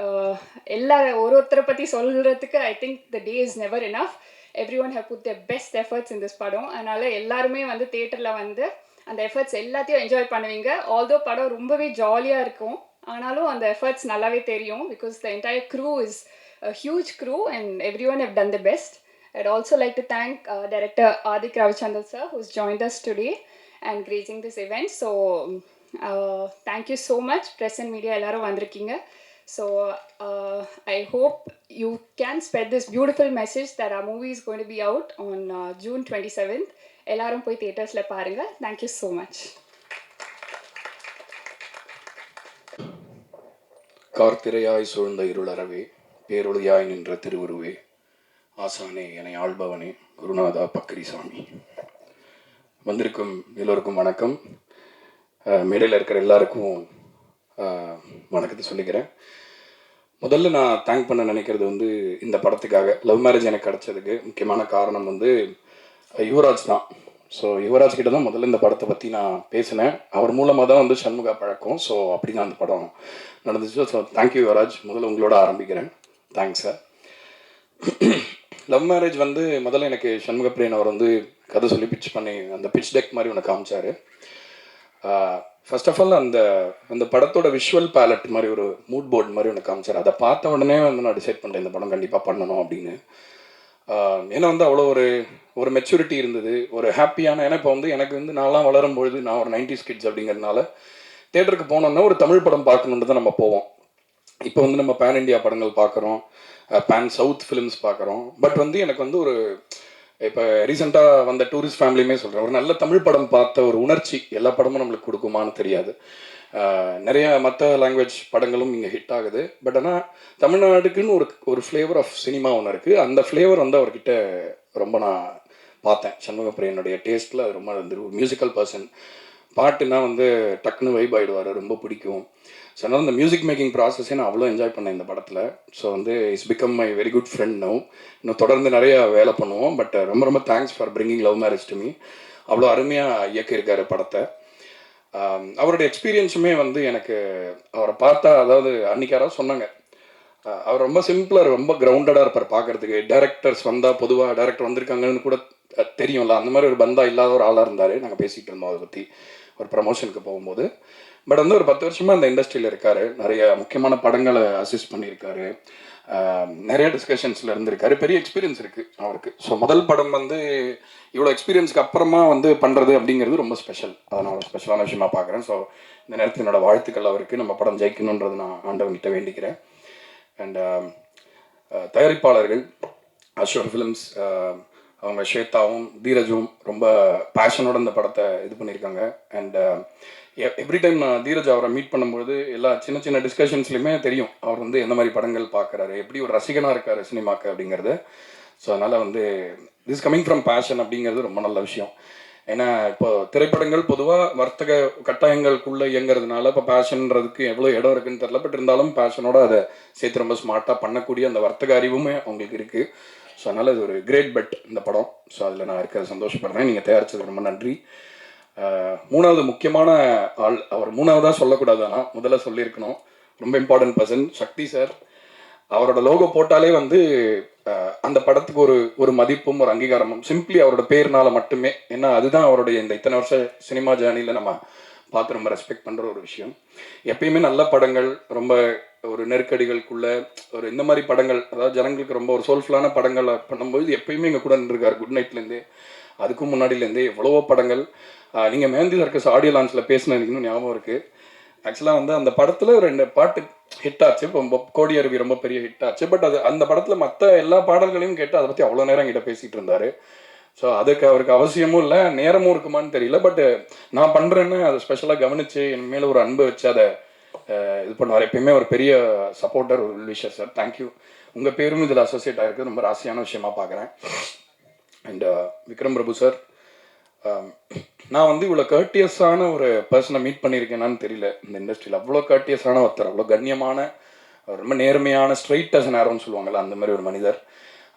எல்லா ஒருத்தரை பற்றி சொல்கிறதுக்கு I think the day is never enough. Everyone have put their best efforts in this படம். அதனால் எல்லாருமே வந்து தேட்டரில் வந்து அந்த எஃபர்ட்ஸ் எல்லாத்தையும் என்ஜாய் பண்ணுவீங்க. ஆல்தோ படம் ரொம்பவே ஜாலியாக இருக்கும், ஆனாலும் அந்த எஃபர்ட்ஸ் நல்லாவே தெரியும். Because the entire crew is a huge crew and everyone have done the best. I'd also like to thank director Adik Ravichandran sir who's joined us today and gracing this event. So thank you so much. Press and media எல்லாரும் வந்திருக்கீங்க. So I hope you can spread this beautiful message that our movie is going to be out on June 27th. எல்லாரும் போய் தியேட்டர்ஸில் பாருங்க. Thank you so much. கார்த்திரையாய் சூழ்ந்த இருளறவே, பேரொளியாய் நின்ற திருவுருவே, ஆசானே என ஆள்பவனே, குருநாதா பக்ரிசாமி. வந்திருக்கும் எல்லோருக்கும் வணக்கம். மேடையில் இருக்கிற எல்லாருக்கும் வணக்கத்தை சொல்லிக்கிறேன். முதல்ல நான் தேங்க் பண்ண நினைக்கிறது வந்து இந்த படத்துக்காக லவ் மேரேஜ் எனக்கு கிடச்சதுக்கு முக்கியமான காரணம் வந்து யுவராஜ் தான். ஸோ யுவராஜ் கிட்ட தான் முதல்ல இந்த படத்தை பற்றி நான் பேசினேன். அவர் மூலமாக தான் வந்து சண்முகா பழக்கம். ஸோ அப்படி தான் அந்த படம் நடந்துச்சு. So thank you Yuvaraj. முதல்ல உங்களோட ஆரம்பிக்கிறேன். Thanks sir. லவ் மேரேஜ் வந்து முதல்ல எனக்கு சண்முக பிரியன் அவர் வந்து கதை சொல்லி பிச் பண்ணி அந்த பிச் டெக் மாதிரி ஒன்று காமிச்சார். ஃபர்ஸ்ட் ஆஃப் ஆல் அந்த படத்தோட விஷுவல் பேலட் மாதிரி ஒரு மூட் போர்டு மாதிரி ஒன்று காமிச்சார். அதை பார்த்த உடனே வந்து நான் டிசைட் பண்ணிட்டேன் இந்த படம் கண்டிப்பாக பண்ணணும் அப்படின்னு. ஏன்னா வந்து அவ்வளோ ஒரு மெச்சூரிட்டி இருந்தது, ஒரு ஹாப்பியான. ஏன்னா இப்போ வந்து எனக்கு வந்து நான்லாம் வளரும்பொழுது நான் ஒரு 90s கிட்ஸ் அப்படிங்கிறதுனால தேட்டருக்கு போனோம்னா ஒரு தமிழ் படம் பார்க்கணுன்றது தான் நம்ம போவோம். இப்போ வந்து நம்ம பேன் இண்டியா படங்கள் பார்க்குறோம், பேன் சவுத் ஃபிலிம்ஸ் பார்க்குறோம். பட் வந்து எனக்கு வந்து ஒரு இப்போ ரீசெண்டாக வந்த டூரிஸ்ட் ஃபேமிலியுமே சொல்கிறேன், ஒரு நல்ல தமிழ் படம் பார்த்த ஒரு உணர்ச்சி எல்லா படமும் நம்மளுக்கு கொடுக்குமான்னு தெரியாது. நிறைய மற்ற லாங்குவேஜ் படங்களும் இங்கே ஹிட் ஆகுது. பட் ஆனால் தமிழ்நாடுக்குன்னு ஒரு ஃப்ளேவர் ஆஃப் சினிமா ஒன்று இருக்குது. அந்த ஃப்ளேவர் வந்து அவர்கிட்ட ரொம்ப நான் பார்த்தேன். சண்முக பிரியனுடைய டேஸ்ட்டில் அது ரொம்ப வந்து மியூசிக்கல் பர்சன். பாட்டுனா வந்து டக்குன்னு வைப் ஆகிடுவார், ரொம்ப பிடிக்கும். ஸோ அதனால் அந்த மியூசிக் மேக்கிங் ப்ராசஸே நான் அவ்வளோ என்ஜாய் பண்ணேன் இந்த படத்தில். ஸோ வந்து it's become my very good friend now. இன்னும் தொடர்ந்து நிறைய வேலை பண்ணுவோம். பட் ரொம்ப ரொம்ப thanks for bringing love marriage to me. அவ்வளோ அருமையாக இயக்கியிருக்காரு படத்தை. அவருடைய எக்ஸ்பீரியன்ஸுமே வந்து எனக்கு அவரை பார்த்தா, அதாவது அன்றைக்கி யாராவது சொன்னாங்க அவர் ரொம்ப சிம்பிளாக ரொம்ப கிரவுண்டடாக இருப்பார் பார்க்குறதுக்கு. டேரக்டர்ஸ் வந்தால் பொதுவாக டேரக்டர் வந்திருக்காங்கன்னு கூட தெரியும்ல, அந்த மாதிரி ஒரு பந்தா இல்லாத ஒரு ஆளாக இருந்தார். நாங்கள் பேசிகிட்டு இருந்தோம் அதை பற்றி ஒரு ப்ரமோஷனுக்கு போகும்போது. பட் வந்து ஒரு 10 வருஷமாக அந்த இண்டஸ்ட்ரியில் இருக்கார். நிறைய முக்கியமான படங்களை அசிஸ்ட் பண்ணியிருக்காரு. நிறைய டிஸ்கஷன்ஸில் இருந்திருக்காரு. பெரிய எக்ஸ்பீரியன்ஸ் இருக்குது அவருக்கு. ஸோ முதல் படம் வந்து இவ்வளோ எக்ஸ்பீரியன்ஸ்க்கு அப்புறமா வந்து பண்ணுறது அப்படிங்கிறது ரொம்ப ஸ்பெஷல். அதை நான் ஒரு ஸ்பெஷலான விஷயமா பார்க்குறேன். ஸோ இந்த நேரத்தில் என்னோட வாழ்த்துக்கள் அவருக்கு. நம்ம படம் ஜெயிக்கணுன்றது நான் ஆண்டவன்கிட்ட வேண்டிக்கிறேன். அண்ட் தயாரிப்பாளர்கள் அஷோர் ஃபிலிம்ஸ், அவங்க ஸ்வேதாவும் தீரஜும் ரொம்ப பேஷனோட இந்த படத்தை இது பண்ணியிருக்காங்க. அண்ட் எவ்ரி டைம் நான் தீரஜ் அவரை மீட் பண்ணும்போது எல்லா சின்ன சின்ன டிஸ்கஷன்ஸ்லையுமே தெரியும் அவர் வந்து எந்த மாதிரி படங்கள் பார்க்குறாரு, எப்படி ஒரு ரசிகனாக இருக்கார் சினிமாக்கு அப்படிங்கிறது. ஸோ அதனால் வந்து திஸ் கமிங் ஃப்ரம் பேஷன் அப்படிங்கிறது ரொம்ப நல்ல விஷயம். ஏன்னா இப்போ திரைப்படங்கள் பொதுவாக வர்த்தக கட்டாயங்களுக்குள்ளே இயங்குறதுனால இப்போ பேஷன்ன்றதுக்கு எவ்வளோ இடம் இருக்குன்னு தெரில. பட் இருந்தாலும் பேஷனோட அதை சேர்த்து ரொம்ப ஸ்மார்ட்டாக பண்ணக்கூடிய அந்த வர்த்தக அறிவுமே அவங்களுக்கு இருக்குது. ஸோ அதனால் இது ஒரு கிரேட் பெட் இந்த படம். ஸோ அதில் நான் இருக்கிற சந்தோஷப்படுறேன். நீங்கள் தயாரித்ததுக்கு ரொம்ப நன்றி. மூணாவது முக்கியமான ஆள், அவர் மூணாவதாக சொல்லக்கூடாது, ஆனால் முதல்ல சொல்லியிருக்கணும், ரொம்ப இம்பார்ட்டன்ட் பர்சன் சக்தி சார். அவரோட லோகோ போட்டாலே வந்து அந்த படத்துக்கு ஒரு மதிப்பும் ஒரு அங்கீகாரமும் சிம்பிளி அவரோட பேர்னால மட்டுமே. ஏன்னா அதுதான் அவருடைய இந்த இத்தனை வருஷ சினிமா ஜேர்னியில் நம்ம பார்த்து ரொம்ப ரெஸ்பெக்ட் பண்ணுற ஒரு விஷயம். எப்பயுமே நல்ல படங்கள், ரொம்ப ஒரு நெருக்கடிகளுக்குள்ள ஒரு இந்த மாதிரி படங்கள், அதாவது ஜனங்களுக்கு ரொம்ப ஒரு சோல்ஃபுல்லான படங்களை பண்ணும்போது எப்பயுமே எங்கள் கூட நின்றுருக்காரு. குட் நைட்லேருந்தே அதுக்கும் முன்னாடியிலேருந்தே எவ்வளவோ படங்கள். நீங்கள் மேந்தி சர்க்கஸ் ஆடியோ லான்ச்சில் பேசினது இன்னும் ஞாபகம் இருக்குது. ஆக்சுவலாக வந்து அந்த படத்தில் 2 பாட்டு ஹிட் ஆச்சு. இப்போ கோடி அருவி ரொம்ப பெரிய ஹிட் ஆச்சு. பட் அது அந்த படத்தில் மற்ற எல்லா பாடல்களையும் கேட்டு அதை பற்றி அவ்வளோ நேரம் என்கிட்ட பேசிகிட்டு இருந்தார். ஸோ அதுக்கு அவருக்கு அவசியமும் இல்லை, நேரமும் இருக்குமான்னு தெரியல. பட் நான் பண்ணுறேன்னு அதை ஸ்பெஷலாக கவனித்து என் மேலே ஒரு அன்பு வச்சு அதை இது பண்ணுவார். எப்பயுமே ஒரு பெரிய சப்போர்ட்டர், ஒரு விஷயம் சார். தேங்க்யூ. உங்கள் பேரும் இதில் அசோசியேட் ஆகிருக்கு, ரொம்ப ராசியான விஷயமா பார்க்குறேன். அண்ட் விக்ரம் பிரபு சார், நான் வந்து இவ்வளோ கர்ட்டியஸான ஒரு பர்சனை மீட் பண்ணியிருக்கேனான்னு தெரியல இந்த இண்டஸ்ட்ரியில். அவ்வளோ கர்ட்டியஸான ஒருத்தர், அவ்வளோ கண்ணியமான, ரொம்ப நேர்மையான, ஸ்ட்ரைட் அஸ் நேரம்னு சொல்லுவாங்கள்ல, அந்த மாதிரி ஒரு மனிதர்.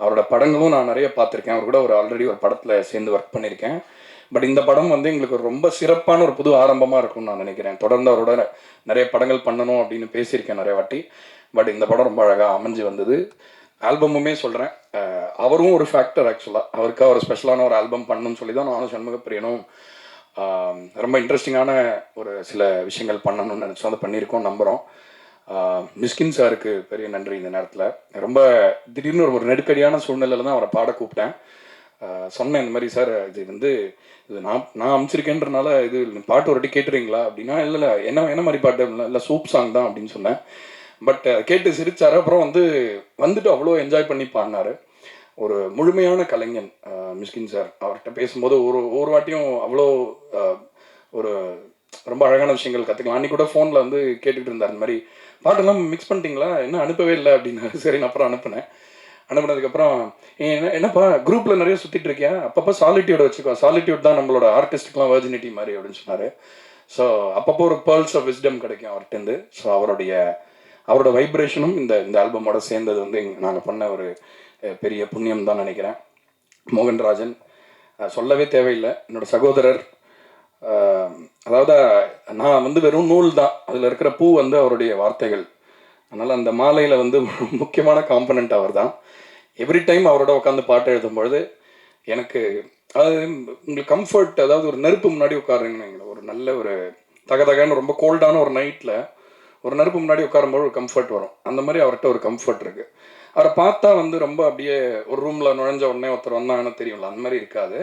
அவரோட படங்களும் நான் நிறைய பார்த்துருக்கேன். அவர் கூட ஆல்ரெடி ஒரு படத்தில் சேர்ந்து ஒர்க் பண்ணியிருக்கேன். பட் இந்த படம் வந்து எங்களுக்கு ரொம்ப சிறப்பான ஒரு புது ஆரம்பமாக இருக்கும்னு நான் நினைக்கிறேன். தொடர்ந்து அவரோட நிறைய படங்கள் பண்ணணும் அப்படின்னு பேசியிருக்கேன் நிறைய வாட்டி. பட் இந்த படம் ரொம்ப அழகாக அமைஞ்சு வந்தது. ஆல்பமுமே சொல்கிறேன், அவரும் ஒரு ஃபேக்டர். ஆக்சுவலாக அவருக்காக ஒரு ஸ்பெஷலான ஒரு ஆல்பம் பண்ணணும்னு சொல்லி தான் நானும் சண்முகப்பிரியனும் ரொம்ப இன்ட்ரெஸ்டிங்கான ஒரு சில விஷயங்கள் பண்ணணும்னு நினச்சோம். அதை பண்ணியிருக்கோம், நம்புகிறோம். மிஸ்கின் சாருக்கு பெரிய நன்றி. இந்த நேரத்தில் ரொம்ப திடீர்னு ஒரு நெருக்கடியான சூழ்நிலையில் தான் அவரை பாட கூப்பிட்டேன். சொன்னேன் இந்த மாதிரி, சார் இது நான் அமைச்சிருக்கேன்றனால இது பாட்டு ஒரு வாட்டி கேட்டுறீங்களா அப்படின்னா, இல்லை என்ன மாதிரி பாட்டு இல்லை சூப் சாங் தான் அப்படின்னு சொன்னேன். பட் கேட்டு சிரிச்சார். அப்புறம் வந்துட்டு அவ்வளோ என்ஜாய் பண்ணி பாடினார். ஒரு முழுமையான கலைஞன் மிஸ்கின் சார். அவர்கிட்ட பேசும்போது ஒரு வாட்டியும் அவ்வளோ ஒரு ரொம்ப அழகான விஷயங்கள் கற்றுக்கலாம். அன்றைக்கி கூட ஃபோனில் கேட்டுக்கிட்டு இருந்தார், இந்த மாதிரி பாட்டெல்லாம் மிக்ஸ் பண்ணிட்டீங்களா, என்ன அனுப்பவே இல்லை அப்படின்னாரு. சரின்னு அப்புறம் அனுப்புனதுக்கப்புறம் என்னப்பா குரூப்பில் நிறைய சுற்றிட்டு இருக்கியா, அப்பப்போ சாலிட்யூட வச்சுக்கோ, சாலிட்யூட் தான் நம்மளோட ஆர்டிஸ்ட்டுக்கெலாம் வர்ஜினிட்டி மாதிரி அப்படின்னு சொன்னார். ஸோ அப்பப்போ ஒரு பேர்ல்ஸ் ஆஃப் விஸ்டம் கிடைக்கும் அவர்கிட்டருந்து. ஸோ அவரோட வைப்ரேஷனும் இந்த ஆல்பமோட சேர்ந்தது நாங்கள் பண்ண ஒரு பெரிய புண்ணியம் தான் நினைக்கிறேன். மோகன்ராஜன் சொல்லவே தேவையில்லை, என்னோட சகோதரர். அதாவது நான் வெறும் நூல் தான், அதில் இருக்கிற பூ அவருடைய வார்த்தைகள். அதனால் அந்த மாலையில் முக்கியமான காம்பனண்ட் அவர் தான். எவ்ரி டைம் அவரோட உட்காந்து பாட்டு எழுதும்பொழுது எனக்கு உங்களுக்கு கம்ஃபர்ட், அதாவது ஒரு நெருப்பு முன்னாடி உட்காருங்க, ஒரு நல்ல ஒரு தகதகன்னு ரொம்ப கோல்டான ஒரு நைட்டில் ஒரு நெருப்பு முன்னாடி உட்காரும்போது ஒரு கம்ஃபர்ட் வரும். அந்த மாதிரி அவர்கிட்ட ஒரு கம்ஃபர்ட் இருக்குது. அவரை பார்த்தா ரொம்ப அப்படியே ஒரு ரூமில் நுழைஞ்ச உடனே ஒருத்தர் வந்தாங்கன்னு தெரியும்ல, அந்த மாதிரி இருக்காது.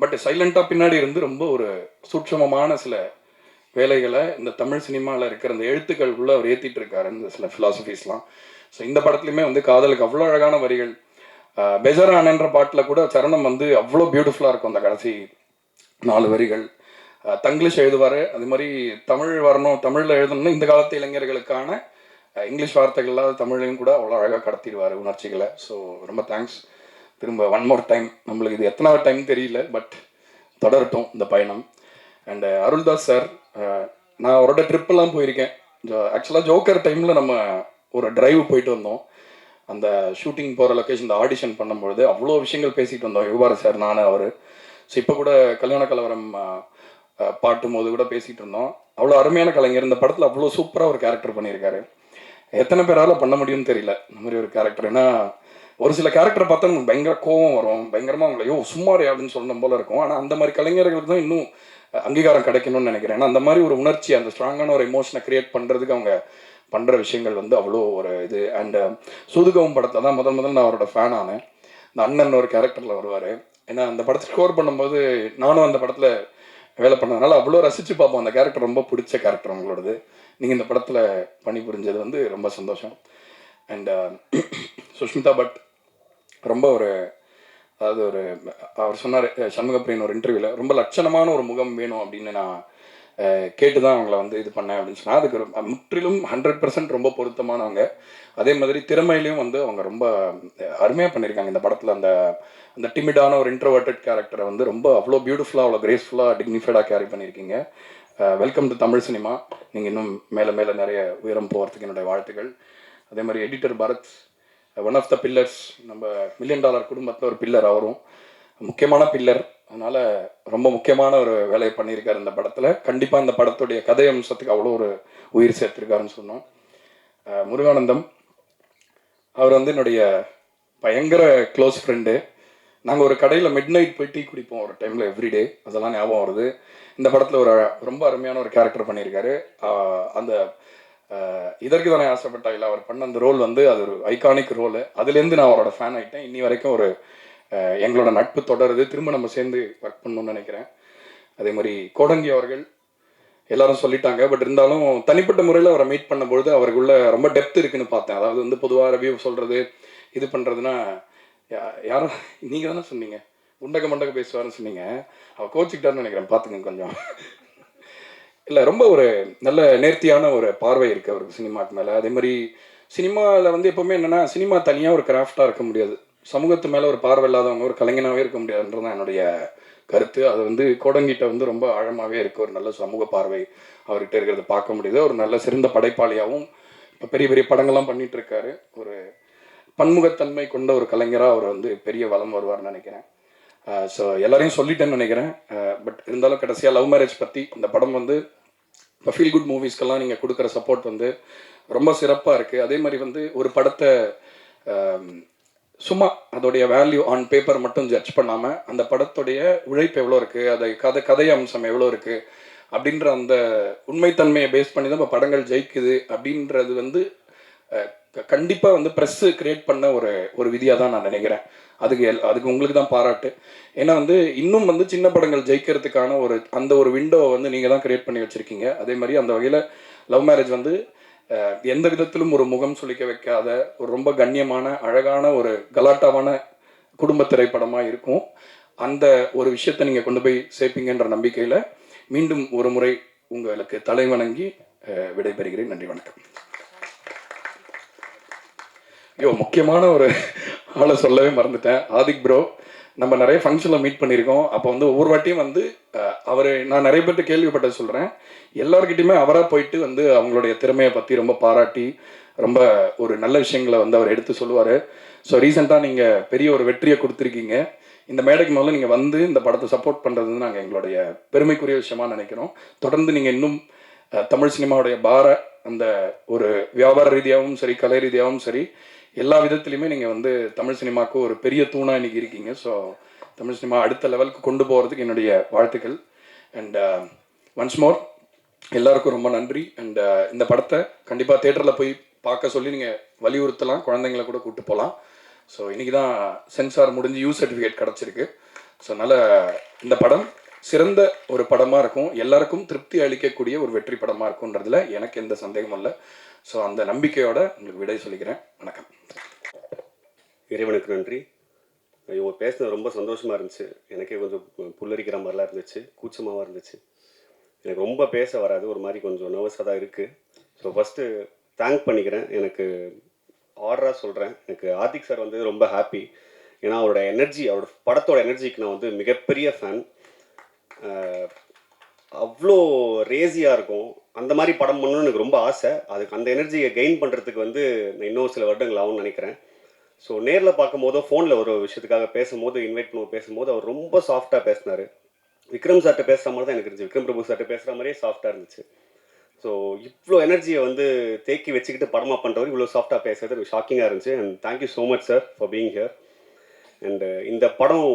பட் சைலண்ட்டாக பின்னாடி ரொம்ப ஒரு சூட்சமமான சில வேலைகளை இந்த தமிழ் சினிமாவில் இருக்கிற அந்த எழுத்துக்களுக்குள்ளே அவர் ஏற்றிட்டு இருக்காரு, இந்த சில ஃபிலாசபிஸ்லாம். ஸோ இந்த படத்துலையுமே காதலுக்கு அவ்வளோ அழகான வரிகள். பெஜரானன்ற பாட்டில் கூட சரணம் அவ்வளோ பியூட்டிஃபுல்லாக இருக்கும். அந்த கடைசி 4 வரிகள் தங்கிலீஷ் எழுதுவார். அது மாதிரி தமிழ் வரணும், தமிழில் எழுதணும்னு இந்த காலத்து இளைஞர்களுக்கான இங்கிலீஷ் வார்த்தைகள்லாம் தமிழையும் கூட அவ்வளோ அழகாக கடத்திடுவார் உணர்ச்சிகளை. ஸோ ரொம்ப தேங்க்ஸ். திரும்ப ஒன் மோர் டைம், நம்மளுக்கு இது எத்தனாவது டைம் தெரியல, பட் தொடரட்டும் இந்த பயணம். அண்ட் அருள்தாஸ் சார், நான் அவரோட ட்ரிப்பெல்லாம் போயிருக்கேன். ஆக்சுவலாக ஜோக்கர் டைமில் நம்ம ஒரு டிரைவ் போயிட்டு வந்தோம். அந்த ஷூட்டிங் போகிற லொக்கேஷன், இந்த ஆடிஷன் பண்ணும்பொழுது அவ்வளோ விஷயங்கள் பேசிகிட்டு வந்தோம், யுவார சார், நான், அவர். ஸோ இப்போ கூட கல்யாண கலவரம் பாட்டும் போது கூட பேசிகிட்டு இருந்தோம். அவ்வளோ அருமையான கலைஞர். இந்த படத்தில் அவ்வளோ சூப்பராக ஒரு கேரக்டர் பண்ணியிருக்காரு. எத்தனை பேரால் பண்ண முடியும்னு தெரியல இந்த மாதிரி ஒரு கேரக்டர். ஏன்னா ஒரு சில கேரக்டரை பார்த்தா உங்களுக்கு பயங்கர கோவம் வரும், பயங்கரமாக அவங்களையோ சும்மாரே அப்படின்னு சொல்லணும் போல இருக்கும். ஆனால் அந்த மாதிரி கலைஞர்களுக்கு தான் இன்னும் அங்கீகாரம் கிடைக்கணும்னு நினைக்கிறேன். ஏன்னா அந்த மாதிரி ஒரு உணர்ச்சி, அந்த ஸ்ட்ராங்கான ஒரு எமோஷனை கிரியேட் பண்ணுறதுக்கு அவங்க பண்ணுற விஷயங்கள் வந்து அவ்வளோ ஒரு இது. அண்டு சூதுகவும் படத்தில் தான் முதல் நான் அவரோட ஃபேன் ஆனேன். இந்த அண்ணன் ஒரு கேரக்டரில் வருவார். ஏன்னா அந்த படத்தை ஸ்கோர் பண்ணும்போது நானும் அந்த படத்தில் வேலை பண்ணதுனால அவ்வளோ ரசித்து பார்ப்போம். அந்த கேரக்டர் ரொம்ப பிடிச்ச கேரக்டர் உங்களோடது. நீங்கள் இந்த படத்தில் பணிபுரிஞ்சது வந்து ரொம்ப சந்தோஷம். அண்ட் சுஷ்மிதா பட் ரொம்ப ஒரு, அதாவது ஒரு, அவர் சொன்னார் சண்முகப்பிரியன் ஒரு இன்டர்வியூவில், ரொம்ப லட்சணமான ஒரு முகம் வேணும் அப்படின்னு நான் கேட்டு தான் அவங்கள வந்து இது பண்ணேன் அப்படின்னு சொன்னால், அதுக்கு முற்றிலும் 100% ரொம்ப பொருத்தமானவங்க. அதே மாதிரி திறமையிலையும் வந்து அவங்க ரொம்ப அருமையாக பண்ணியிருக்காங்க இந்த படத்தில். அந்த அந்த டிமிடான ஒரு இன்ட்ரோவர்டட் கேரக்டரை வந்து ரொம்ப அவ்வளோ பியூட்டிஃபுல்லாக, அவ்வளோ கிரேஸ்ஃபுல்லாக, டிக்னிஃபைடாக கேரி பண்ணியிருக்கீங்க. Welcome to Tamil cinema. நீங்கள் இன்னும் மேலே மேலே நிறைய உயரம் போகிறதுக்கு என்னுடைய வாழ்த்துக்கள். அதே மாதிரி editor Bharath, one of the pillars, நம்ம $1 மில்லியன் குடும்பத்தில் ஒரு பில்லர், அவரும் முக்கியமான பில்லர். அதனால் ரொம்ப முக்கியமான ஒரு வேலையை பண்ணியிருக்காரு இந்த படத்தில். கண்டிப்பாக இந்த படத்துடைய கதை அம்சத்துக்கு அவ்வளோ ஒரு உயிர் சேர்த்துருக்காருன்னு சொன்னோம். முருகானந்தம், அவர் வந்து என்னுடைய பயங்கர க்ளோஸ் ஃப்ரெண்டு. நாங்கள் ஒரு கடையில் மிட் நைட் போய் டீ குடிப்போம் ஒரு டைமில் எவ்ரிடே. அதெல்லாம் ஞாபகம் வருது. இந்த படத்தில் ஒரு ரொம்ப அருமையான ஒரு கேரக்டர் பண்ணியிருக்காரு. அந்த இதற்கு தானே ஆசைப்பட்டா இல்லை, அவர் பண்ண அந்த ரோல் வந்து அது ஒரு ஐகானிக் ரோலு. அதுலேருந்து நான் அவரோட ஃபேன் ஆகிட்டேன். இன்னி வரைக்கும் ஒரு எங்களோட நட்பு தொடருது. திரும்ப நம்ம சேர்ந்து ஒர்க் பண்ணணும்னு நினைக்கிறேன். அதே மாதிரி கோடங்கி அவர்கள் எல்லாரும் சொல்லிட்டாங்க, பட் இருந்தாலும் தனிப்பட்ட முறையில் அவரை மீட் பண்ணும்பொழுது அவருக்குள்ள ரொம்ப டெப்த் இருக்குன்னு பார்த்தேன். அதாவது வந்து பொதுவாக ரிவ்யூ சொல்கிறது இது பண்ணுறதுன்னா, யாரும் நீங்கள் தானே சொன்னீங்க உண்டக மண்டக பேசுவார்னு சொன்னீங்க. அவர் கோச்சிக்கிட்டாருன்னு நினைக்கிறேன், பார்த்துங்க கொஞ்சம். இல்லை, ரொம்ப ஒரு நல்ல நேர்த்தியான ஒரு பார்வை இருக்குது அவருக்கு சினிமாக்கு மேலே. அதே மாதிரி சினிமாவில் வந்து எப்போவுமே என்னென்னா, சினிமா தனியாக ஒரு கிராஃப்டாக இருக்க முடியாது. சமூகத்து மேலே ஒரு பார்வை இல்லாதவங்க ஒரு கலைஞனாகவே இருக்க முடியாதுன்றது தான் என்னுடைய கருத்து. அது வந்து கோடங்கிட்ட வந்து ரொம்ப ஆழமாகவே இருக்குது. ஒரு நல்ல சமூக பார்வை அவர்கிட்ட இருக்கிறத பார்க்க முடியுது. ஒரு நல்ல சிறந்த படைப்பாளியாகவும் இப்போ பெரிய பெரிய படங்கள்லாம் பண்ணிகிட்டு இருக்காரு. ஒரு பன்முகத்தன்மை கொண்ட ஒரு கலைஞராக அவர் வந்து பெரிய வளம் வருவார்னு நினைக்கிறேன். ஸோ எல்லாரையும் சொல்லிட்டேன்னு நினைக்கிறேன். பட் இருந்தாலும் கடைசியாக லவ் மேரேஜ் பற்றி இந்த படம் வந்து இப்போ ஃபீல் குட் மூவிஸ்க்கெல்லாம் நீங்கள் கொடுக்குற சப்போர்ட் வந்து ரொம்ப சிறப்பாக இருக்குது. அதே மாதிரி வந்து ஒரு படத்தை சும்மா அதோடைய வேல்யூ ஆன் பேப்பர் மட்டும் ஜட்ஜ் பண்ணாமல் அந்த படத்துடைய உழைப்பு எவ்வளோ இருக்குது, அதை கதை அம்சம் எவ்வளோ இருக்குது அப்படின்ற அந்த உண்மைத்தன்மையை பேஸ் பண்ணி தான் இப்போ படங்கள் ஜெயிக்குது அப்படின்றது வந்து கண்டிப்பாக வந்து ப்ரெஸ்ஸு கிரியேட் பண்ண ஒரு விதியாக தான் நான் நினைக்கிறேன். அதுக்கு உங்களுக்கு தான் பாராட்டு. ஏன்னா வந்து இன்னும் வந்து சின்ன படங்கள் ஜெயிக்கிறதுக்கான அந்த ஒரு விண்டோவை வந்து நீங்கள் தான் கிரியேட் பண்ணி வச்சுருக்கீங்க. அதே மாதிரி அந்த வகையில் லவ் மேரேஜ் வந்து எந்த விதத்திலும் ஒரு முகம் சுளிக்க வைக்காத ஒரு ரொம்ப கண்ணியமான அழகான ஒரு கலாட்டாவான குடும்ப திரைப்படமாக இருக்கும். அந்த ஒரு விஷயத்தை நீங்கள் கொண்டு போய் சேர்ப்பீங்கன்ற நம்பிக்கையில் மீண்டும் ஒரு முறை உங்களுக்கு தலை வணங்கி விடைபெறுகிறேன். நன்றி, வணக்கம். ஐயோ, முக்கியமான ஒரு ஆளை சொல்லவே மறந்துட்டேன். ஆதிக் ப்ரோ, நம்ம நிறைய ஃபங்க்ஷனில் மீட் பண்ணியிருக்கோம். அப்போ வந்து ஒவ்வொரு வாட்டியும் வந்து நான் நிறைய பேர்ட்டு கேள்விப்பட்டது சொல்கிறேன், எல்லார்கிட்டையுமே அவராக போயிட்டு வந்து அவங்களுடைய திறமையை பற்றி ரொம்ப பாராட்டி ரொம்ப ஒரு நல்ல விஷயங்களை வந்து அவர் எடுத்து சொல்லுவார். ஸோ ரீசெண்டாக நீங்கள் பெரிய ஒரு வெற்றியை கொடுத்துருக்கீங்க. இந்த மேடைக்கு முதல்ல நீங்கள் வந்து இந்த படத்தை சப்போர்ட் பண்ணுறது நாங்கள் எங்களுடைய பெருமைக்குரிய விஷயமாக நினைக்கிறோம். தொடர்ந்து நீங்கள் இன்னும் தமிழ் சினிமாவுடைய அந்த ஒரு வியாபார ரீதியாகவும் சரி, கலை ரீதியாகவும் சரி, எல்லா விதத்துலையுமே நீங்கள் வந்து தமிழ் சினிமாவுக்கு ஒரு பெரிய தூணாக இன்றைக்கி இருக்கீங்க. ஸோ தமிழ் சினிமா அடுத்த லெவலுக்கு கொண்டு போகிறதுக்கு என்னுடைய வாழ்த்துக்கள். அண்ட் ஒன்ஸ் மோர் எல்லாருக்கும் ரொம்ப நன்றி. அண்ட் இந்த படத்தை கண்டிப்பாக தேட்டரில் போய் பார்க்க சொல்லி நீங்கள் வலியுறுத்தலாம், குழந்தைங்களை கூட கூப்பிட்டு போகலாம். ஸோ இன்றைக்கி தான் சென்சார் முடிஞ்சு யூ சர்டிஃபிகேட் கிடச்சிருக்கு. ஸோ அதனால் இந்த படம் சிறந்த ஒரு படமாக இருக்கும், எல்லாருக்கும் திருப்தி அளிக்கக்கூடிய ஒரு வெற்றி படமாக இருக்குன்றதுல எனக்கு எந்த சந்தேகமும் இல்லை. ஸோ அந்த நம்பிக்கையோடு உங்களுக்கு விடை சொல்லிக்கிறேன். வணக்கம். இறைவனுக்கு நன்றி. இவங்க பேசினது ரொம்ப சந்தோஷமாக இருந்துச்சு. எனக்கே கொஞ்சம் புல்லரிக்கிற மாதிரிலாம் இருந்துச்சு, கூச்சமாகவும் இருந்துச்சு. எனக்கு ரொம்ப பேச வராது, ஒரு மாதிரி கொஞ்சம் நர்வஸாக தான் இருக்குது. ஸோ ஃபஸ்ட்டு தேங்க் பண்ணிக்கிறேன். எனக்கு ஆர்டராக சொல்கிறேன், எனக்கு ஆதிக் சார் வந்து ரொம்ப ஹாப்பி. ஏன்னா அவரோட எனர்ஜி, அவரோட படத்தோட எனர்ஜிக்கு நான் வந்து மிகப்பெரிய ஃபேன். அவ்வளோ ரேசியாக இருக்கும். அந்த மாதிரி படம் பண்ணணும்னு எனக்கு ரொம்ப ஆசை. அதுக்கு அந்த எனர்ஜியை கெயின் பண்ணுறதுக்கு வந்து நான் இன்னும் சில வருடங்கள் ஆகும்னு நினைக்கிறேன். ஸோ நேரில் பார்க்கும்போதோ ஃபோனில் ஒரு விஷயத்துக்காக பேசும்போது, இன்வைட் பண்ண பேசும்போது அவர் ரொம்ப சாஃப்டாக பேசினார். விக்ரம் சார்கிட்ட பேசுகிற மாதிரி தான் எனக்கு இருந்துச்சு, விக்ரம் பிரபு சார்கிட்ட பேசுகிற மாதிரியே சாஃப்டாக இருந்துச்சு. ஸோ இவ்வளோ எனர்ஜியை வந்து தேக்கி வச்சுக்கிட்டு படமாக பண்ணுறவர் இவ்வளோ சாஃப்டாக பேசுறது எனக்கு ஷாக்கிங்காக இருந்துச்சு. And thank you so much sir for being here. And இந்த படம்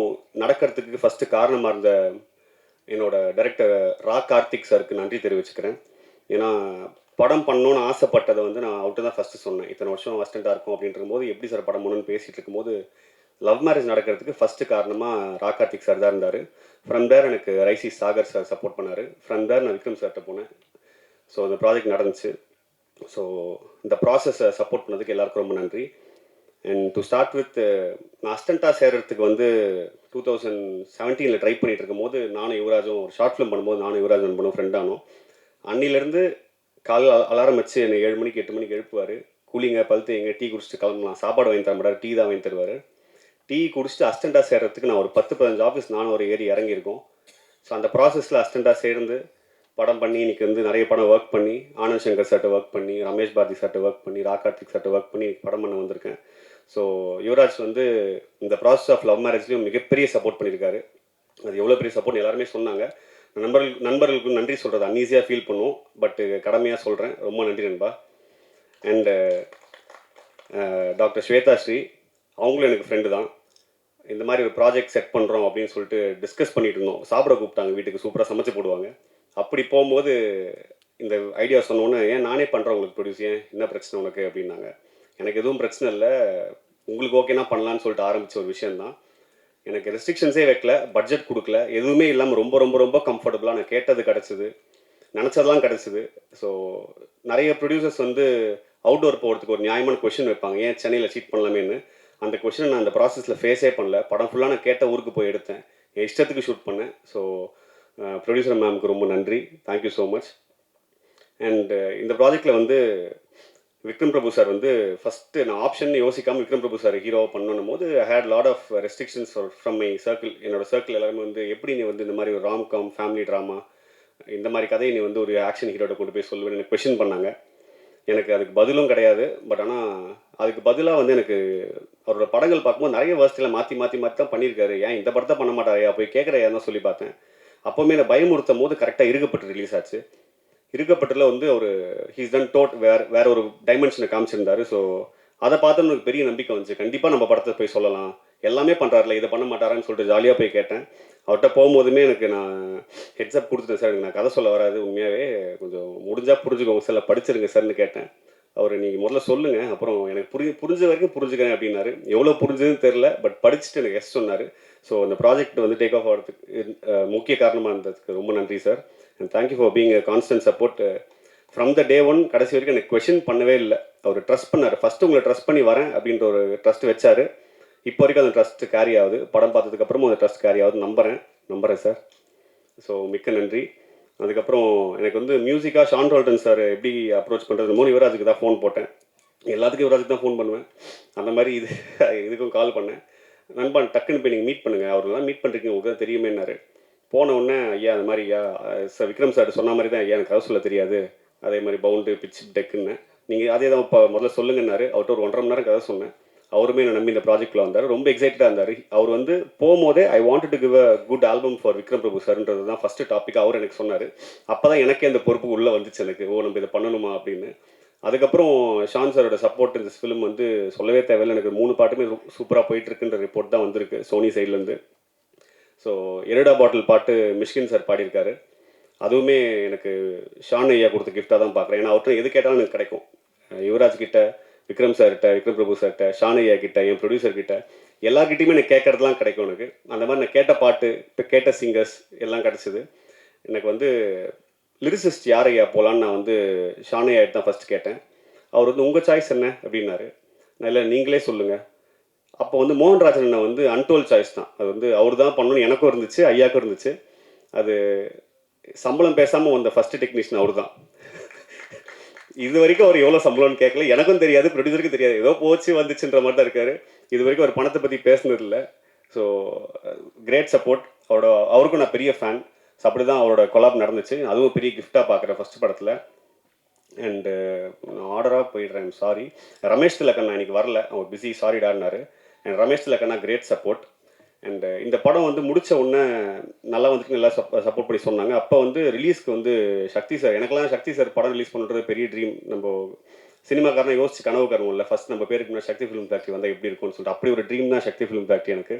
நடக்கிறதுக்கு ஃபஸ்ட்டு காரணமாக இருந்த என்னோட டைரக்டர் கார்த்திக் சாருக்கு நன்றி தெரிவிச்சுக்கிறேன். ஏன்னா படம் பண்ணணும்னு ஆசைப்பட்டதை வந்து நான் அவர்கிட்ட தான் ஃபஸ்ட்டு சொன்னேன். இத்தனை வருஷம் அசிஸ்டண்ட்டாக இருக்கும் அப்படின்ற போது எப்படி சார் படம் பண்ணணும்னு பேசிகிட்டு இருக்கும்போது லவ் மேரேஜ் நடக்கிறதுக்கு ஃபஸ்ட்டு காரணமாக கார்த்திக் சார் தான் இருந்தார். ஃப்ரம் தேர் எனக்கு ரைசி சாகர் சார் சப்போர்ட் பண்ணார். ஃப்ரம் தேர் நான் விக்ரம் சார்கிட்ட போனேன். ஸோ அந்த ப்ராஜெக்ட் நடந்துச்சு. ஸோ இந்த ப்ராசஸை சப்போர்ட் பண்ணதுக்கு எல்லாருக்கும் ரொம்ப நன்றி. அண்ட் டு ஸ்டார்ட் வித், நான் அசிஸ்டண்ட்டாக சேர்கிறதுக்கு வந்து 2017 ட்ரை பண்ணிகிட்டு இருக்கும்போது நானும் யுவராஜும் ஒரு ஷார்ட் ஃபிலிம் பண்ணும்போது நானும் யுவராஜ் நண்பனும் ஃப்ரெண்டானோம். அன்னிலேருந்து காலையில் அலாரம் வச்சு என்னை 7 மணிக்கு 8 மணிக்கு எழுப்புவார். கூலிங்க பழுத்து எங்கே டீ குடிச்சிட்டு கிளம்பலாம், சாப்பாடு வாங்கி தர மாட்டார், டீ தான் வாங்கி தருவார். டீ குடிச்சிட்டு அசிஸ்டண்ட்டாக சேர்கிறதுக்கு நான் ஒரு 10-15 ஆஃபீஸ் நானும் ஒரு ஏறி இறங்கியிருக்கோம். ஸோ அந்த ப்ராசஸில் அசிஸ்டண்ட்டாக சேர்ந்து படம் பண்ணி இன்றைக்கி வந்து நிறைய படம் ஒர்க் பண்ணி ஆனந்த் சங்கர் சார்ட்ட ஒர்க் பண்ணி ரமேஷ் பாரதி சார்ட்ட ஒர்க் பண்ணி கார்த்திக் சார்ட்ட ஒர்க் பண்ணி படம் பண்ண வந்திருக்கேன். ஸோ யுவராஜ் வந்து இந்த ப்ராசஸ் ஆஃப் லவ் மேரேஜ்லேயும் மிகப்பெரிய சப்போர்ட் பண்ணியிருக்காரு. அது எவ்வளோ பெரிய சப்போர்ட் எல்லாருமே சொன்னாங்க. நண்பர்களுக்கு நன்றி சொல்கிறது அன்ஈஸியாக ஃபீல் பண்ணுவோம், பட் கடமையாக சொல்கிறேன். ரொம்ப நன்றி நண்பா. அண்டு டாக்டர் ஸ்வேதா ஸ்ரீ, அவங்களும் எனக்கு ஃப்ரெண்டு தான். இந்த மாதிரி ஒரு ப்ராஜெக்ட் செட் பண்ணுறோம் அப்படின்னு சொல்லிட்டு டிஸ்கஸ் பண்ணிட்டு இருந்தோம். சாப்பிட கூப்பிட்டாங்க, வீட்டுக்கு சூப்பராக சமைச்சு போடுவாங்க. அப்படி போகும்போது இந்த ஐடியா சொன்னோன்னே, ஏன் நானே பண்ணுறேன் உங்களுக்கு ப்ரொடியூஸ், ஏன் என்ன பிரச்சனை உனக்கு அப்படின்னாங்க. எனக்கு எதுவும் பிரச்சனை இல்லை, உங்களுக்கு ஓகேனா பண்ணலான்னு சொல்லிட்டு ஆரம்பித்த ஒரு விஷயந்தான். எனக்கு ரெஸ்ட்ரிக்ஷன்ஸே வைக்கல, பட்ஜெட் கொடுக்கல, எதுவுமே இல்லாமல் ரொம்ப ரொம்ப ரொம்ப கம்ஃபர்டபுளாக நான் கேட்டது கிடச்சிது, நினச்சதெல்லாம் கிடச்சிது. ஸோ நிறைய ப்ரொடியூசர்ஸ் வந்து அவுட்டோர் போகிறதுக்கு ஒரு நியாயமான கொஷின் வைப்பாங்க, ஏன் சென்னையில் சீட் பண்ணலாமேன்னு. அந்த கொஷினை நான் அந்த ப்ராசஸில் ஃபேஸே பண்ணல. படம் ஃபுல்லாக நான் கேட்ட ஊருக்கு போய் எடுத்தேன், என் இஷ்டத்துக்கு ஷூட் பண்ணேன். ஸோ ப்ரொடியூசர் மேம்க்கு ரொம்ப நன்றி, தேங்க்யூ ஸோ மச். அண்டு இந்த ப்ராஜெக்டில் வந்து விக்ரம் பிரபு சார் வந்து ஃபஸ்ட்டு நான் ஆப்ஷன் யோசிக்காமல் விக்ரம் பிரபு சார் ஹீரோவை பண்ணணும் போது I had lot of restrictions from my circle. என்னோடய சர்க்கிள் எல்லாருமே வந்து எப்படி நீ வந்து இந்த மாதிரி ஒரு ராம்காம் ஃபேமிலி ட்ராமா இந்த மாதிரி கதையை நீ வந்து ஒரு ஆக்ஷன் ஹீரோட கொண்டு போய் சொல்லுவேன்னு எனக்கு கொஷின் பண்ணாங்க. எனக்கு அதுக்கு பதிலும் கிடையாது. பட் ஆனால் அதுக்கு பதிலாக வந்து எனக்கு அவரோட படங்கள் பார்க்கும்போது நிறைய வேர்ஸ்டில் மாற்றி மாற்றி மாற்றி தான் பண்ணியிருக்காரு. ஏன் இந்த படத்தை பண்ண மாட்டாரையா, போய் கேட்குறையா தான் சொல்லி பார்த்தேன். அப்போவுமே என்னை பயமுறுத்தும் போது கரெக்டாக இருக்கப்பட்டு ரிலீஸ் ஆச்சு. இருக்கப்பட்டில் வந்து ஒரு ஹீஸ் டன் வேற ஒரு டைமென்ஷனை காமிச்சிருந்தாரு. ஸோ அதை பார்த்து எனக்கு பெரிய நம்பிக்கை வந்துச்சு, கண்டிப்பாக நம்ம படத்தை போய் சொல்லலாம், எல்லாமே பண்ணுறாருல, இதை பண்ண மாட்டாரான்னு சொல்லிட்டு ஜாலியாக போய் கேட்டேன். அவர்கிட்ட போகும்போதுமே எனக்கு நான் ஹெட்ஸ்அப் கொடுத்துட்டேன், சார் எனக்கு நான் கதை சொல்ல வராது, உண்மையாகவே கொஞ்சம் முடிஞ்சால் புரிஞ்சுக்கோங்க சார், படிச்சிருங்க சார்னு கேட்டேன். அவர் நீங்கள் முதல்ல சொல்லுங்கள், அப்புறம் எனக்கு புரிஞ்ச வரைக்கும் புரிஞ்சுக்கிறேன் அப்படின்னாரு. எவ்வளோ புரிஞ்சதுன்னு தெரில, பட் படிச்சுட்டு எனக்கு எஸ் சொன்னார். ஸோ அந்த ப்ராஜெக்ட் வந்து டேக் ஆஃப் ஆகிறதுக்கு முக்கிய காரணமாக இருந்ததுக்கு ரொம்ப நன்றி sir. And thank you for being constant support from the day one. கடைசி வரைக்கும் எனக்கு கொஷின் பண்ணவே இல்லை. அவர் ட்ரஸ்ட் பண்ணார். ஃபஸ்ட்டு உங்களை ட்ரஸ்ட் பண்ணி வரேன் அப்படின்ற ஒரு ட்ரஸ்ட் வச்சார். இப்போ வரைக்கும் அந்த ட்ரஸ்ட் கேரி ஆகுது. படம் பார்த்ததுக்கப்புறமும் அந்த ட்ரஸ்ட் கேரி ஆகுது, நம்புகிறேன் சார். ஸோ மிக்க நன்றி. அதுக்கப்புறம் எனக்கு வந்து மியூசிக்காக ஷான் ரோல்டன் சார் எப்படி அப்ரோச் பண்ணுறது, யுவராஜுக்கு தான் ஃபோன் போட்டேன். எல்லாத்துக்கும் யுவராஜுக்கு தான் ஃபோன் பண்ணுவேன். அந்த மாதிரி இதுக்கும் கால் பண்ணேன். நண்பா டக்குன்னு போய் நீங்கள் மீட் பண்ணுங்கள், அவர்களெலாம் மீட் பண்ணுறீங்க, உங்களுக்கு தான் தெரியுமேன்னாரு. போன உடனே ஐயா அந்த மாதிரி ஐயா சார் விக்ரம் சார் சொன்ன மாதிரி தான் ஐயா, எனக்கு கதை சொல்ல தெரியாது, அதே மாதிரி பவுண்டு பிச் டெக்குன்னு நீங்கள் அதே தான் இப்போ முதல்ல சொல்லுங்கன்னாரு. அவர்கிட்ட ஒரு 1.5 மணி நேரம் கதை சொன்னேன். அவருமே நான் நம்பி இந்த ப்ராஜெக்டில் வந்தார். ரொம்ப எக்ஸைட்டடாக இருந்தார். அவர் வந்து போகும்போதே I want to give a good album for Vikram Prabhu சார்ன்றது தான் ஃபஸ்ட்டு டாபிக் அவர் எனக்கு சொன்னார். அப்போ தான் எனக்கே அந்த பொறுப்பு உள்ளே வந்துச்சு எனக்கு, ஓ நம்ம இதை பண்ணணுமா அப்படின்னு. அதுக்கப்புறம் ஷான் சாரோட சப்போர்ட் இந்த ஃபிலிம் வந்து சொல்லவே தேவையில்லை. எனக்கு 3 பாட்டுமே சூப்பராக போயிட்டுருக்குன்ற ரிப்போர்ட் தான் வந்திருக்கு சோனி சைட்லேருந்து. ஸோ எரடா பாட்டில் பாட்டு மிஷ்கின் சார் பாடியிருக்காரு. அதுவுமே எனக்கு ஷான் ஐயா கொடுத்த கிஃப்டாக தான் பார்க்குறேன். ஏன்னா அவர்கிட்ட எது கேட்டாலும் எனக்கு கிடைக்கும். யுவராஜ் கிட்ட, விக்ரம் சார்கிட்ட, விக்ரம் பிரபு சார்கிட்ட, ஷான் ஐயா கிட்ட, என் ப்ரொடியூசர் கிட்ட, எல்லார்கிட்டையுமே எனக்கு கேட்கறதுலாம் கிடைக்கும் எனக்கு. அந்த மாதிரி நான் கேட்ட பாட்டு, இப்போ கேட்ட சிங்கர்ஸ் எல்லாம் கிடச்சிது. எனக்கு வந்து லிரிசிஸ்ட் யார் ஐயா போகலான்னு நான் வந்து ஷான் ஐயா தான் ஃபஸ்ட்டு கேட்டேன். அவர் வந்து உங்கள் சாய்ஸ் என்ன அப்படின்னாரு. நான் இல்லை நீங்களே சொல்லுங்கள். அப்போ வந்து மோகன்ராஜன் அண்ணன் வந்து அன்டோல் சாய்ஸ் தான். அது வந்து அவர் தான் பண்ணணும்னு எனக்கும் இருந்துச்சு, ஐயாவுக்கும் இருந்துச்சு. அது சம்பளம் பேசாமல் வந்த ஃபஸ்ட்டு டெக்னீஷியன் அவர் தான். இது வரைக்கும் அவர் எவ்வளோ சம்பளம்னு கேட்கல, எனக்கும் தெரியாது, ப்ரொடியூசருக்கும் தெரியாது, ஏதோ போச்சு வந்துச்சுன்ற மாதிரி தான் இருக்கார். இது வரைக்கும் அவர் பணத்தை பற்றி பேசுனதில்லை. So great support. அவருக்கும் நான் பெரிய ஃபேன். ஸோ அப்படி தான் அவரோட கொலாப் நடந்துச்சு. அதுவும் பெரிய கிஃப்டாக பார்க்குறேன் ஃபஸ்ட் படத்தில். அண்டு நான் ஆர்டராக போயிடுறேன், சாரி. ரமேஷ் திலக்கண்ணா இன்னைக்கு வரல, அவர் பிஸி, சாரி டான்னாரு. அண்ட் ரமேஷ் திலக்கண்ணா கிரேட் சப்போர்ட். அண்டு இந்த படம் வந்து முடித்த உடனே நல்லா வந்துட்டு நல்லா சப்போர்ட் பண்ணி சொன்னாங்க. அப்போ வந்து ரிலீஸ்க்கு வந்து சக்தி சார், எனக்கெல்லாம் சக்தி சார் படம் ரிலீஸ் பண்ணுறது பெரிய ட்ரீம். நம்ம சினிமாக்காரனை யோசிச்சு கனவு காரணம் ஃபஸ்ட் நம்ம பேருக்கு முன்னாடி சக்தி ஃபிலிம் ஃபேக்ட்ரி வந்தால் எப்படி இருக்கும்னு சொல்லிட்டு அப்படி ஒரு ட்ரீம் தான் சக்தி ஃபிலிம் ஃபேக்ட்ரி எனக்கு.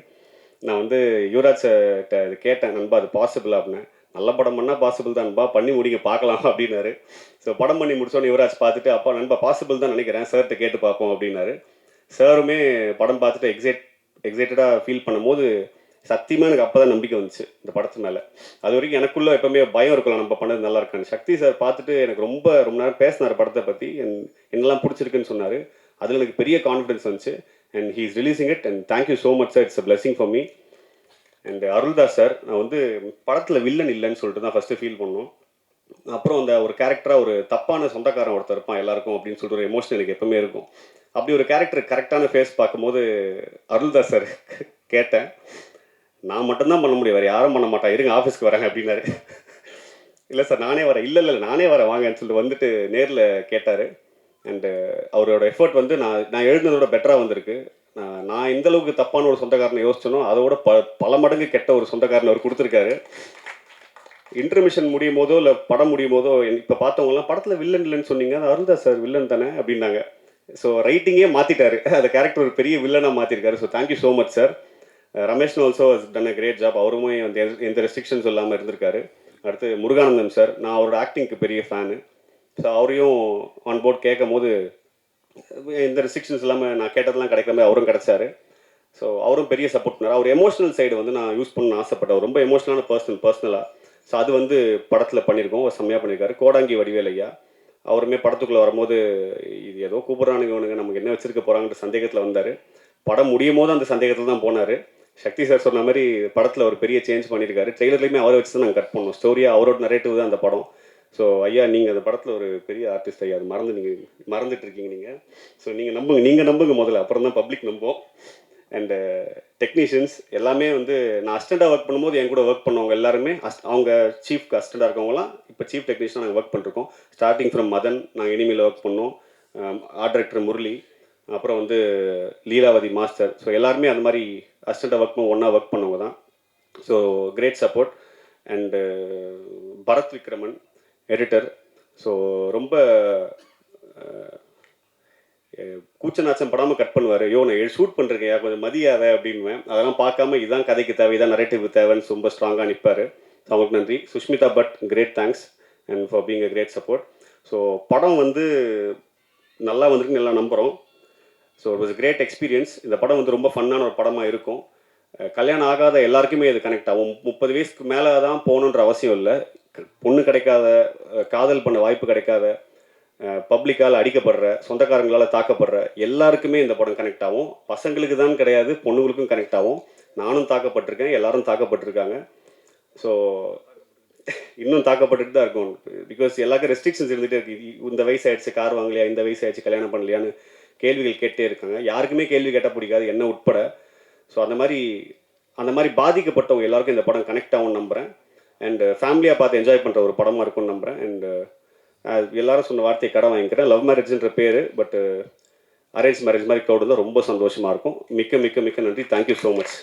நான் வந்து யுவராஜ் கிட்ட இது கேட்டேன், நண்பா அது பாசிபிள் அப்படின்னு. நல்ல படம் பண்ணால் பாசிபிள் தான்பா, பண்ணி முடிங்க பார்க்கலாம் அப்படின்னாரு. ஸோ படம் பண்ணி முடிச்சோன்னே யுவராஜ் பார்த்துட்டு, அப்பா நண்பா பாசிபிள் தான் நினைக்கிறேன், சார்கிட்ட கேட்டு பார்ப்போம் அப்படின்னாரு. சாருமே படம் பார்த்துட்டு எக்ஸைட்டடாக ஃபீல் பண்ணும்போது சத்தியமாக எனக்கு அப்போ தான் நம்பிக்கை வந்துச்சு இந்த படத்து மேலே. அது வரைக்கும் எனக்குள்ளே எப்போவுமே பயம் இருக்கலாம், நம்ம பண்ணது நல்லா இருக்கான்னு. சக்தி சார் பார்த்துட்டு எனக்கு ரொம்ப நேரம் பேசினார் படத்தை பற்றி, என்னெல்லாம் பிடிச்சிருக்குன்னு சொன்னார். அதில் எனக்கு பெரிய கான்ஃபிடன்ஸ் வந்துச்சு. And he is releasing it and thank you so much sir, it's a blessing for me. And Aruldas sir, நான் வந்து படத்தில் வில்லன் இல்லைன்னு சொல்லிட்டு தான் ஃபஸ்ட்டு ஃபீல் பண்ணோம். அப்புறம் அந்த ஒரு கேரக்டராக ஒரு தப்பான சொந்தக்காரன் ஒருத்தர் இருப்பான் எல்லாருக்கும் அப்படின்னு சொல்லிட்டு ஒரு எமோஷன் எனக்கு எப்பவுமே இருக்கும். அப்படி ஒரு கேரக்டர் கரெக்டான ஃபேஸ் பார்க்கும்போது அருள்தாஸ் சார் கேட்டேன், நான் மட்டும்தான் பண்ண முடியும், வேறு யாரும் பண்ண மாட்டா, இருங்க ஆஃபீஸ்க்கு வரேன் அப்படின்னாரு. இல்லை சார் நானே வரேன், இல்லை நானே வரேன் வாங்கன்னு சொல்லிட்டு வந்துட்டு நேரில் கேட்டார். அண்டு அவரோட எஃபர்ட் வந்து நான் எழுதுனதோட பெட்டராக வந்திருக்கு. நான் எந்த அளவுக்கு தப்பான ஒரு சொந்தக்காரனை யோசிச்சனோ அதோட பல மடங்கு கெட்ட ஒரு சொந்தக்காரனை அவர் கொடுத்துருக்காரு. இன்டர்மிஷன் முடியும் போதோ இல்லை படம் முடியும் போதோ இப்போ பார்த்தவங்கலாம் படத்தில் வில்லன் இல்லைன்னு சொன்னீங்க, அது அருள்தாஸ் சார் வில்லன் தானே அப்படின்னாங்க. ஸோ ரைட்டிங்கே மாற்றிட்டாரு, அந்த கேரக்டர் ஒரு பெரிய வில்லனாக மாற்றிருக்காரு. So thank you so much sir. Ramesh also has done a great job, அவருமே வந்து எந்த ரெஸ்ட்ரிக்ஷன்ஸ் இல்லாமல் இருந்திருக்காரு. அடுத்து முருகானந்தம் சார், நான் அவரோட ஆக்டிங்க்கு பெரிய ஃபேனு. ஸோ அவரையும் ஆன் போர்ட் கேட்கும் போது எந்த ரெஸ்ட்ரிக்ஷன்ஸ் இல்லாமல் நான் கேட்டதெல்லாம் கிடைக்கிற மாதிரி அவரும் கிடச்சாரு. ஸோ அவரும் பெரிய சப்போர்ட் பண்ணார். அவர் எமோஷனல் சைடு வந்து நான் யூஸ் பண்ணணும்னு ஆசைப்பட்டேன், ரொம்ப எமோஷனலான பர்சனலாக. ஸோ அது வந்து படத்தில் பண்ணியிருக்கோம், செம்மையாக பண்ணியிருக்காரு. கோடாங்கி வடிவேல் ஐயா அவருமே படத்துக்குள்ளே வரும்போது இது ஏதோ கூப்பிட்றானுங்க இவனுங்க, நமக்கு என்ன வச்சிருக்க போகிறாங்கன்ற சந்தேகத்தில் வந்தார். படம் முடியும் போது அந்த சந்தேகத்தில் தான் போனார். சக்தி சார் சொன்ன மாதிரி படத்தில் ஒரு பெரிய சேஞ்ச் பண்ணியிருக்காரு. ட்ரெய்லர்லேயுமே அவரை வச்சு தான் நாங்கள் கட் பண்ணோம், ஸ்டோரியாக அவரோட நரேட்டிவ் தான் அந்த படம். ஸோ ஐயா நீங்கள் அந்த படத்தில் ஒரு பெரிய ஆர்டிஸ்ட் ஐயா, அது மறந்துட்டு இருக்கீங்க நீங்கள். ஸோ நீங்கள் நம்புங்க முதல்ல, அப்புறம் தான் பப்ளிக் நம்பும். அண்டு டெக்னீஷியன்ஸ் எல்லாமே வந்து நான் அசிஸ்டண்ட்டாக ஒர்க் பண்ணும்போது என் கூட ஒர்க் பண்ணவங்க எல்லாருமே அவங்க சீஃப்க்கு அசிஸ்டண்ட்டாக இருக்கவங்களாம் இப்போ சீஃப் டெக்னீஷியனாக நாங்கள் ஒர்க் பண்ணிருக்கோம். ஸ்டார்டிங் ஃப்ரம் மதன் நாங்கள் இனிமேல் ஒர்க் பண்ணோம், ஆர்ட் டைரக்டர் முரளி, அப்புறம் வந்து லீலாவதி மாஸ்டர். ஸோ எல்லாருமே அந்த மாதிரி அசிஸ்டண்ட்டாக ஒன்றா ஒர்க் பண்ணவங்க தான். So great support. And Bharath Vikraman editor. So ரொம்ப கூச்ச நாச்சம் படாமல் கட் பண்ணுவார். ஐயோ நான் ஷூட் பண்ணுறேன் கொஞ்சம் மதியாத அப்படின்வேன். அதெல்லாம் பார்க்காம இதுதான் கதைக்கு தேவை, இதான் நரேட்டிவ் தேவைன்னு ரொம்ப ஸ்ட்ராங்காக நிற்பார். அவங்களுக்கு நன்றி. Sushmita but great thanks and for being a great support. So படம் வந்து நல்லா வந்திருக்குன்னு நல்லா நம்புகிறோம். So it was great experience. இந்த படம் வந்து ரொம்ப ஃபன்னான ஒரு படமாக இருக்கும். கல்யாணம் ஆகாத எல்லாருக்குமே இது கனெக்ட் ஆகும். 30 வயசுக்கு மேலே தான் போகணுன்ற அவசியம் இல்லை. பொண்ணு கிடைக்காத, காதல் பண்ண வாய்ப்பு கிடைக்காத, பப்ளிக்கால் அடிக்கப்படுற, சொந்தக்காரங்களால் தாக்கப்படுற எல்லாருக்குமே இந்த படம் கனெக்ட் ஆகும். பசங்களுக்கு தான் கிடையாது, பொண்ணுங்களுக்கும் கனெக்ட் ஆகும். நானும் தாக்கப்பட்டிருக்கேன், எல்லாரும் தாக்கப்பட்டிருக்காங்க. ஸோ இன்னும் தாக்கப்பட்டுட்டு தான் இருக்கும். பிகாஸ் எல்லாருக்கும் ரெஸ்ட்ரிக்ஷன்ஸ் இருந்துகிட்டே இருக்குது. இந்த வயசு ஆயிடுச்சு கார் வாங்கலையா, இந்த வயசு ஆயிடுச்சு கல்யாணம் பண்ணலையான்னு கேள்விகள் கேட்டே இருக்காங்க. யாருக்குமே கேள்வி கேட்டால் பிடிக்காது, என்ன உட்பட. ஸோ அந்த மாதிரி பாதிக்கப்பட்டவங்க எல்லாருக்கும் இந்த படம் கனெக்ட் ஆகும்னு நம்புகிறேன். அண்டு ஃபேமிலியாக பார்த்து என்ஜாய் பண்ணுற ஒரு படமாக இருக்கும்னு நம்புகிறேன். அண்டு எல்லாரும் சொன்ன வார்த்தையை கடன் வாங்கிக்கிறேன். லவ் மேரேஜ்ன்ற பேர், பட் அரேஞ்ச் மேரேஜ் மாதிரி க்ரௌடு தான் ரொம்ப சந்தோஷமாக இருக்கும். மிக்க மிக்க மிக்க நன்றி. Thank you so much.